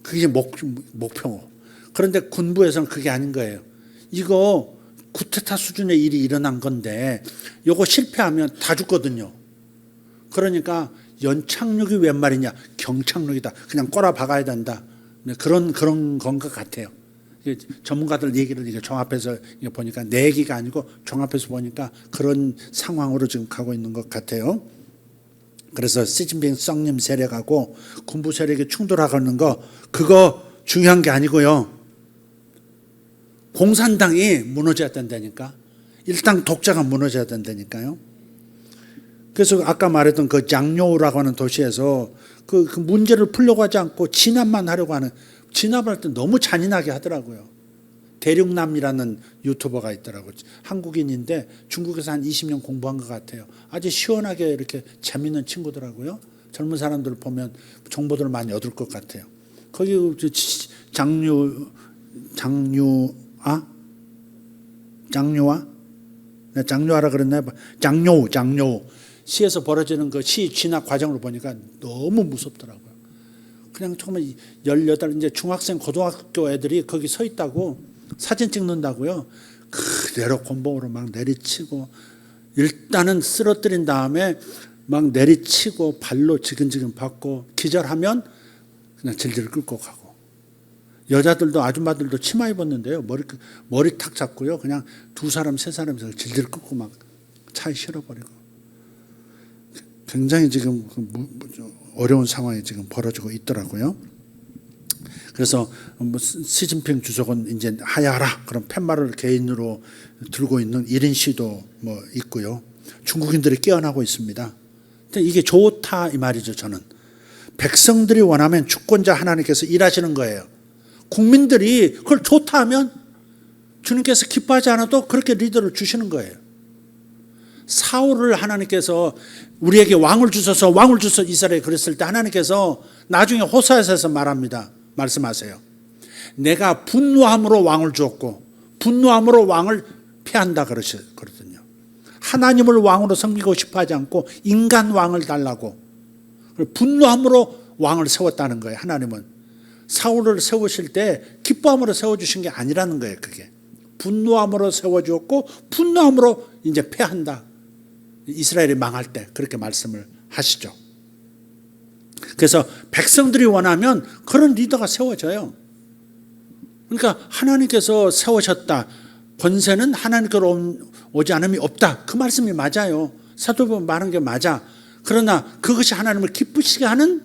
그게 목표고. 그런데 군부에서는 그게 아닌 거예요. 이거 쿠데타 수준의 일이 일어난 건데 이거 실패하면 다 죽거든요. 그러니까 연착륙이 웬 말이냐? 경착륙이다. 그냥 꼬라 박아야 된다. 그런 건 것 같아요. 전문가들 얘기를 이게 종합해서 보니까 내 얘기가 아니고 종합해서 보니까 그런 상황으로 지금 가고 있는 것 같아요. 그래서 시진핑 썩님 세력하고 군부 세력이 충돌하는 거 그거 중요한 게 아니고요. 공산당이 무너져야 된다니까. 일당 독자가 무너져야 된다니까요. 그래서 아까 말했던 그 장뇨우라고 하는 도시에서 그 문제를 풀려고 하지 않고 진압만 하려고 하는, 진압할 때 너무 잔인하게 하더라고요. 대륙남이라는 유튜버가 있더라고요. 한국인인데 중국에서 한 20년 공부한 것 같아요. 아주 시원하게 이렇게 재밌는 친구더라고요. 젊은 사람들 보면 정보들을 많이 얻을 것 같아요. 거기 장류아라 그랬나요? 장뇨우 시에서 벌어지는 그 시 진학 과정을 보니까 너무 무섭더라고요. 그냥 정말 18 이제 중학생 고등학교 애들이 거기 서 있다고 사진 찍는다고요. 그대로 곤봉으로 막 내리치고 일단은 쓰러뜨린 다음에 막 내리치고 발로 지근지근 받고 기절하면 그냥 질질 끌고 가고. 여자들도 아줌마들도 치마 입었는데요. 머리 탁 잡고요. 그냥 2사람 3사람에서 질질 끌고 막 차에 실어버리고. 굉장히 지금 어려운 상황이 지금 벌어지고 있더라고요. 그래서 시진핑 주석은 이제 하야하라 그런 팻말을 개인으로 들고 있는 1인 시도 뭐 있고요. 중국인들이 깨어나고 있습니다. 근데 이게 좋다 이 말이죠. 저는 백성들이 원하면 주권자 하나님께서 일하시는 거예요. 국민들이 그걸 좋다 하면 주님께서 기뻐하지 않아도 그렇게 리더를 주시는 거예요. 사울을 하나님께서 우리에게 왕을 주소서 왕을 주소서 이스라엘에 그랬을 때 하나님께서 나중에 호사에서 말씀하세요. 내가 분노함으로 왕을 주었고 분노함으로 왕을 패한다 그러거든요. 하나님을 왕으로 섬기고 싶어 하지 않고 인간 왕을 달라고 분노함으로 왕을 세웠다는 거예요. 하나님은 사울을 세우실 때 기뻐함으로 세워주신 게 아니라는 거예요. 그게 분노함으로 세워주었고 분노함으로 이제 패한다. 이스라엘이 망할 때 그렇게 말씀을 하시죠. 그래서 백성들이 원하면 그런 리더가 세워져요. 그러니까 하나님께서 세우셨다. 권세는 하나님께로 오지 않음이 없다. 그 말씀이 맞아요. 사도복음 말한 게 맞아. 그러나 그것이 하나님을 기쁘시게 하는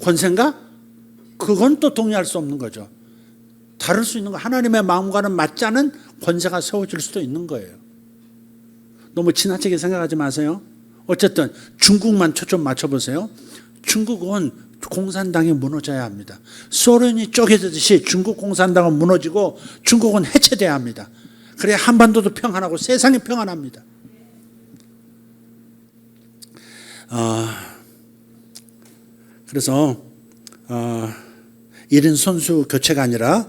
권세인가? 그건 또 동의할 수 없는 거죠. 다를 수 있는 거. 하나님의 마음과는 맞지 않은 권세가 세워질 수도 있는 거예요. 너무 지나치게 생각하지 마세요. 어쨌든 중국만 초점 맞춰보세요. 중국은 공산당이 무너져야 합니다. 소련이 쪼개지듯이 중국 공산당은 무너지고 중국은 해체돼야 합니다. 그래야 한반도도 평안하고 세상이 평안합니다. 그래서 1인 선수 교체가 아니라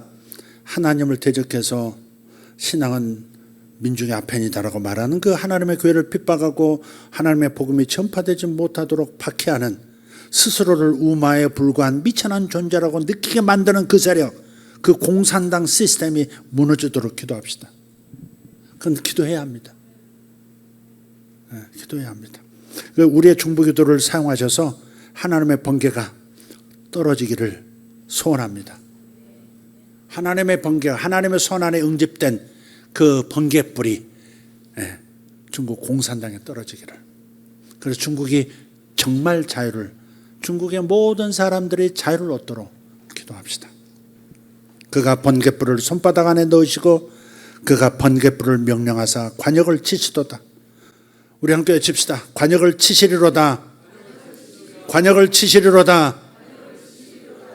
하나님을 대적해서 신앙은 민중의 아펜이다라고 말하는 그 하나님의 교회를 핍박하고 하나님의 복음이 전파되지 못하도록 박해하는 스스로를 우마에 불과한 미천한 존재라고 느끼게 만드는 그 세력, 그 공산당 시스템이 무너지도록 기도합시다. 그건 기도해야 합니다. 네, 기도해야 합니다. 우리의 중보기도를 사용하셔서 하나님의 번개가 떨어지기를 소원합니다. 하나님의 번개가 하나님의 손 안에 응집된 그 번개불이 중국 공산당에 떨어지기를. 그래서 중국이 정말 중국의 모든 사람들이 자유를 얻도록 기도합시다. 그가 번개불을 손바닥 안에 넣으시고 그가 번개불을 명령하사 관역을 치시도다. 우리 함께 외칩시다. 관역을 치시리로다. 관역을 치시리로다.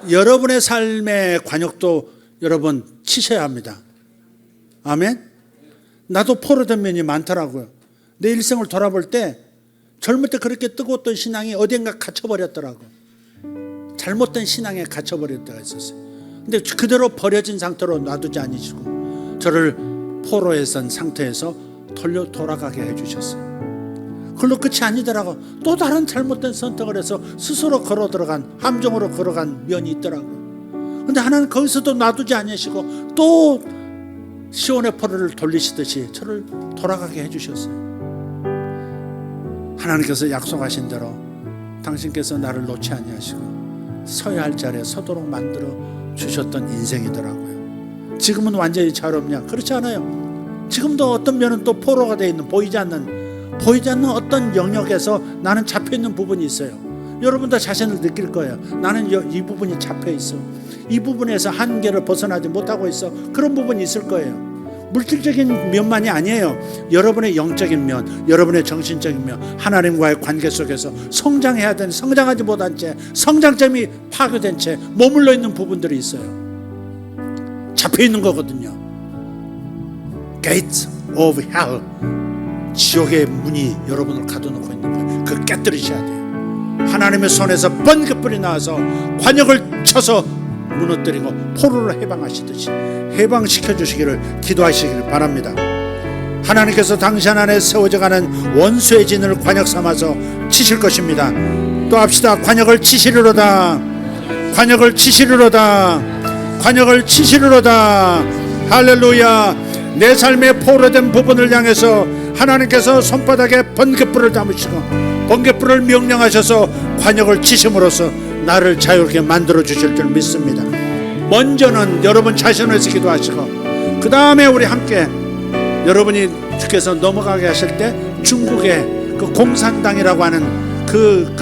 여러분의 삶의 관역도 여러분 치셔야 합니다. 아멘. 나도 포로된 면이 많더라고요. 내 일생을 돌아볼 때 젊을 때 그렇게 뜨거웠던 신앙이 어딘가 갇혀버렸더라고. 잘못된 신앙에 갇혀버릴 때가 있었어요. 근데 그대로 버려진 상태로 놔두지 않으시고 저를 포로에 선 상태에서 돌아가게 해주셨어요. 그걸로 끝이 아니더라고. 또 다른 잘못된 선택을 해서 스스로 걸어 들어간 함정으로 걸어간 면이 있더라고요. 근데 하나님 거기서도 놔두지 않으시고 또 시온의 포로를 돌리시듯이 저를 돌아가게 해주셨어요. 하나님께서 약속하신 대로 당신께서 나를 놓지 아니하시고 서야 할 자리에 서도록 만들어 주셨던 인생이더라고요. 지금은 완전히 자유롭냐? 그렇지 않아요. 지금도 어떤 면은 또 포로가 되어 있는 보이지 않는 어떤 영역에서 나는 잡혀있는 부분이 있어요. 여러분도 자신을 느낄 거예요. 나는 이 부분이 잡혀있어. 이 부분에서 한계를 벗어나지 못하고 있어. 그런 부분이 있을 거예요. 물질적인 면만이 아니에요. 여러분의 영적인 면, 여러분의 정신적인 면, 하나님과의 관계 속에서 성장해야 되는, 성장하지 못한 채, 성장점이 파괴된 채 머물러 있는 부분들이 있어요. 잡혀있는 거거든요. Gates of Hell, 지옥의 문이 여러분을 가둬놓고 있는 거예요. 그걸 깨뜨리셔야 돼요. 하나님의 손에서 번개불이 나와서 관역을 쳐서 무너뜨리고 포로를 해방하시듯이 해방시켜 주시기를 기도하시기를 바랍니다. 하나님께서 당신 안에 세워져가는 원수의 진을 관역 삼아서 치실 것입니다. 또 합시다. 관역을 치시리로다. 관역을 치시리로다. 관역을 치시리로다. 할렐루야. 내 삶의 포로된 부분을 향해서 하나님께서 손바닥에 번개불을 담으시고 번개불을 명령하셔서 관역을 치심으로써 나를 자유롭게 만들어 주실 줄 믿습니다. 먼저는 여러분 자신을 위해서 기도하시고 그 다음에 우리 함께 여러분이 주께서 넘어가게 하실 때 중국의 그 공산당이라고 하는 그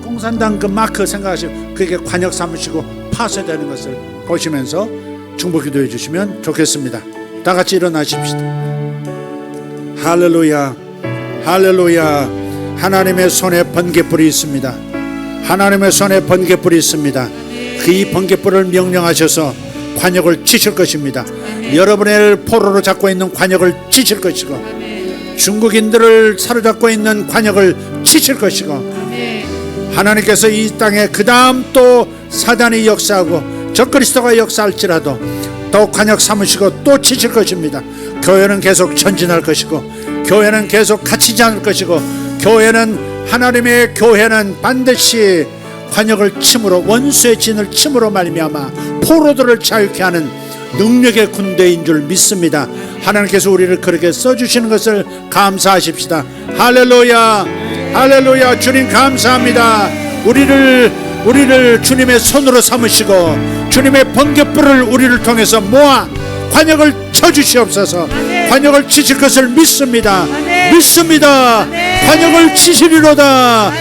공산당 그 마크 생각하시고 그게 관역 삼으시고 파쇄되는 것을 보시면서 중보 기도해 주시면 좋겠습니다. 다 같이 일어나십시다. 할렐루야. 할렐루야. 하나님의 손에 번개불이 있습니다. 하나님의 손에 번개불이 있습니다. 그 이 번개불을 명령하셔서 관역을 치실 것입니다. 여러분의 포로로 잡고 있는 관역을 치실 것이고, 중국인들을 사로잡고 있는 관역을 치실 것이고, 하나님께서 이 땅에 그 다음 또 사단이 역사하고 적그리스도가 역사할지라도 또 관역 삼으시고 또 치실 것입니다. 교회는 계속 전진할 것이고, 교회는 계속 갇히지 않을 것이고, 교회는, 하나님의 교회는 반드시 관역을 침으로, 원수의 진을 침으로 말미암아 포로들을 자유케 하는 능력의 군대인 줄 믿습니다. 하나님께서 우리를 그렇게 써주시는 것을 감사하십시다. 할렐루야, 할렐루야. 주님 감사합니다. 우리를 주님의 손으로 삼으시고 주님의 번갯불을 우리를 통해서 모아 관역을 쳐주시옵소서. 관역을 치실 것을 믿습니다. 믿습니다. 관역을 치시리로다.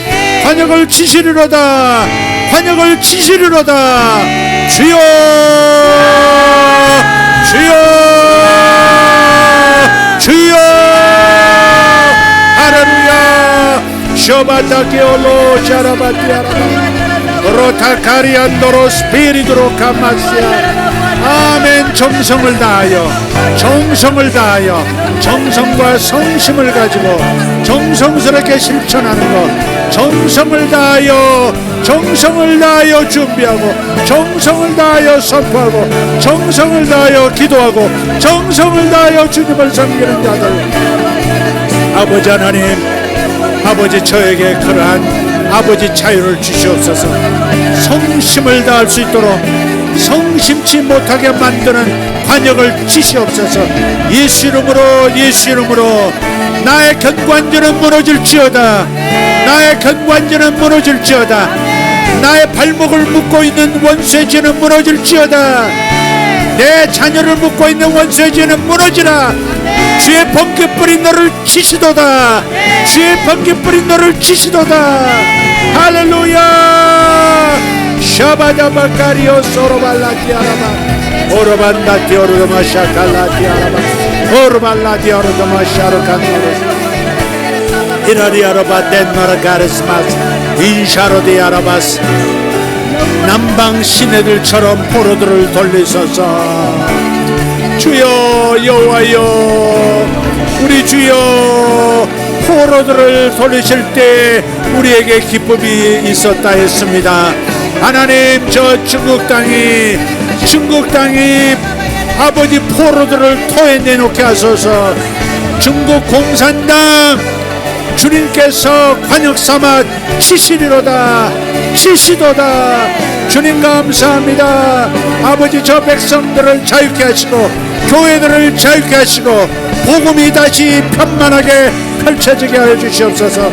관역을 치시리로다. 관역을 치시리로다. 주여, 주여, 주여. 할렐루야. 쇼바타키올로 자라바티아라바 로타카리안도로 스피리드로 카마시아. 아멘. 정성을 다하여, 정성을 다하여, 정성과 성심을 가지고 정성스럽게 실천하는 것, 정성을 다하여, 정성을 다하여 준비하고, 정성을 다하여 선포하고, 정성을 다하여 기도하고, 정성을 다하여 주님을 섬기는 자들. 아버지 하나님, 아버지 저에게 그러한 아버지 자유를 주시옵소서. 성심을 다할 수 있도록 성심치 못하게 만드는 관역을 주시옵소서. 예수 이름으로, 예수 이름으로. 나의 견관절은 무너질지어다. 나의 견관절은 무너질지어다. 나의 발목을 묶고 있는 원수의 죄는 무너질지어다. 내 자녀를 묶고 있는 원수의 죄는 무너지라. 주의 번개불이 너를 치시도다. 주의 번개불이 너를 치시도다. 할렐루야. 샤바다바카리오 소로발라티아라바 오로반다티오르도마샤칼라티아라바 오로발라티오르도마샤르칸노르 이라리아라바 덴마르가르스마스 인샤로디아라바스. 남방 시내들처럼 포로들을 돌리소서. 주여, 여호와여, 우리 주여, 포로들을 돌리실 때 우리에게 기쁨이 있었다 했습니다. 하나님, 저 중국 땅이 아버지 포로들을 토해내놓게 하소서. 중국 공산당 주님께서 관역 삼아 치시리로다. 치시도다. 주님 감사합니다. 아버지, 저 백성들을 자유케 하시고 교회들을 자유케 하시고 복음이 다시 편만하게 펼쳐지게 하여 주시옵소서.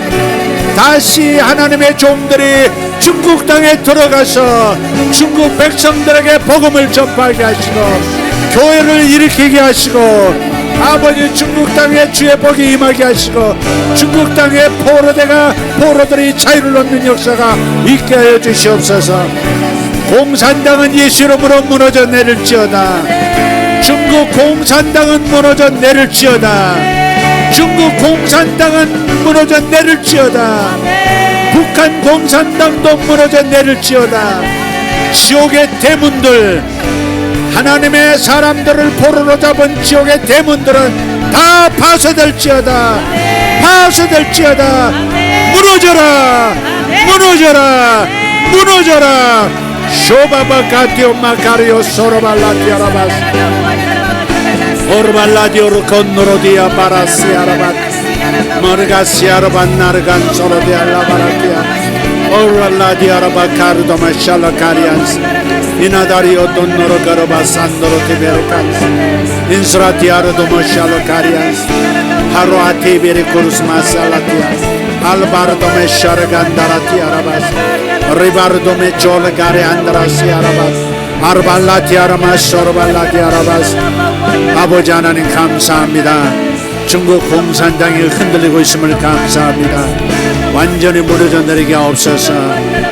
다시 하나님의 종들이 중국 땅에 들어가서 중국 백성들에게 복음을 전파하게 하시고 교회를 일으키게 하시고, 아버지 중국 땅에 주의 복이 임하게 하시고 중국 땅에 포로들이 자유를 얻는 역사가 있게 하여 주시옵소서. 공산당은 예수 이름으로 무너져 내릴지어다. 중국 공산당은 무너져 내릴지어다. 중국 공산당은 무너져 내릴지어다. 북한 공산당도 무너져 내릴지어다. 지옥의 대문들, 하나님의 사람들을 포로로 잡은 지옥의 대문들은 다 파쇄될지어다. 파쇄될지어다. 무너져라. 무너져라. 무너져라. 쇼바바카티오 마카리오 소로발라티아라바스 오르발라디오르 건노로디아 바라시아라바 머르가시아라반 나르간 소로디알라바라티아 오르발라디아라바 카르도마샬라카리안스 이나다리오 돈노로 가로바 산도로 티베르칸스 인스라티아르도마샬라카리안스 하루아티베리 쿠르스마살라티아스 알바르도메샤르간다라티아라바스 리바르도메 졸가레 안드라시아라바스 아르발라티아라마스 오르발라티아라바스. 아버지 하나님 감사합니다. 중국 공산당이 흔들리고 있음을 감사합니다. 완전히 무너져 내리게 없어서.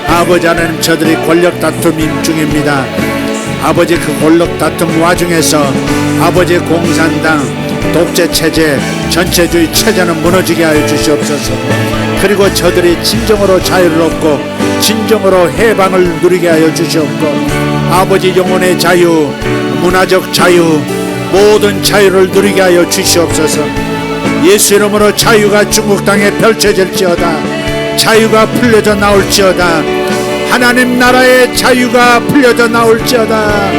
아버지 하나님, 저들이 권력 다툼 중입니다. 아버지, 그 권력 다툼 와중에서 아버지 공산당 독재 체제, 전체주의 체제는 무너지게 하여 주시옵소서. 그리고 저들이 진정으로 자유를 얻고 진정으로 해방을 누리게 하여 주시옵고, 아버지 영혼의 자유, 문화적 자유, 모든 자유를 누리게 하여 주시옵소서. 예수 이름으로 자유가 중국 땅에 펼쳐질지어다. 자유가 풀려져 나올지어다. 하나님 나라의 자유가 풀려져 나올지어다.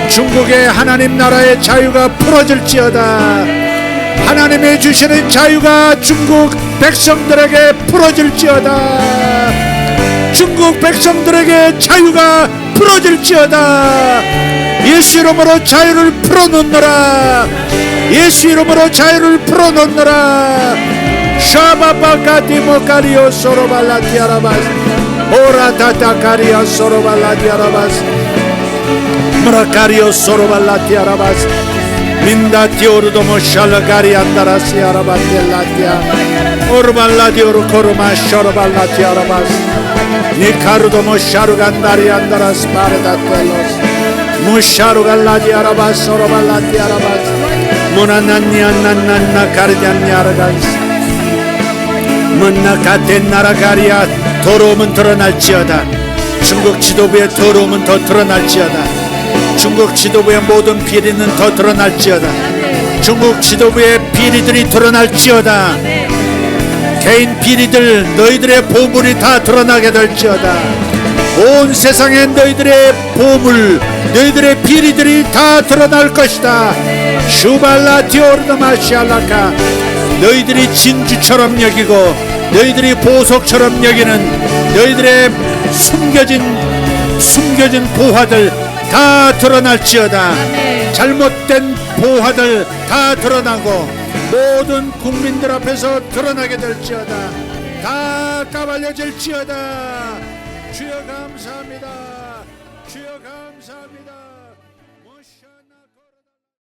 중국의 하나님 나라의 자유가 풀어질지어다. 하나님이 주시는 자유가 중국 백성들에게 풀어질지어다. 중국 백성들에게 자유가 풀어질지어다. 예수 이름으로 자유를 풀어놓느라. 예수 이름으로 자유를 풀어놓느라. 샤바바카디모카리오 소로발라티아라바스 오라타타카리오 소로발라티아라바스 무라카리오 소로발라티아라바스 민다티오르도모 샬라가리안다라시아라바텔라티아 오르발라디오르 코르마 쇼르발라티아라바스 니카르도모 샤르간다리안다라스 바르다텔로스 무샤르갈라디아라바스 오르발라티아라바스 무나난니안난난나 가르디안니아라간스 문나카텐나라가리아 더러움은 드러날지어다. 중국 지도부의 더러움은 더 드러날지어다. 중국 지도부의 모든 비리는 더 드러날지어다. 중국 지도부의 비리들이 드러날지어다. 개인 비리들 너희들의 보물이 다 드러나게 될지어다. 온 세상에 너희들의 보물 너희들의 비리들이 다 드러날 것이다. 슈발라티오르다마시알라카 너희들이 진주처럼 여기고 너희들이 보석처럼 여기는 너희들의 숨겨진 보화들 다 드러날지어다. 잘못된 보화들 다 드러나고 모든 국민들 앞에서 드러나게 될지어다. 다 까발려질지어다. 주여 감사합니다. 주여 감사합니다.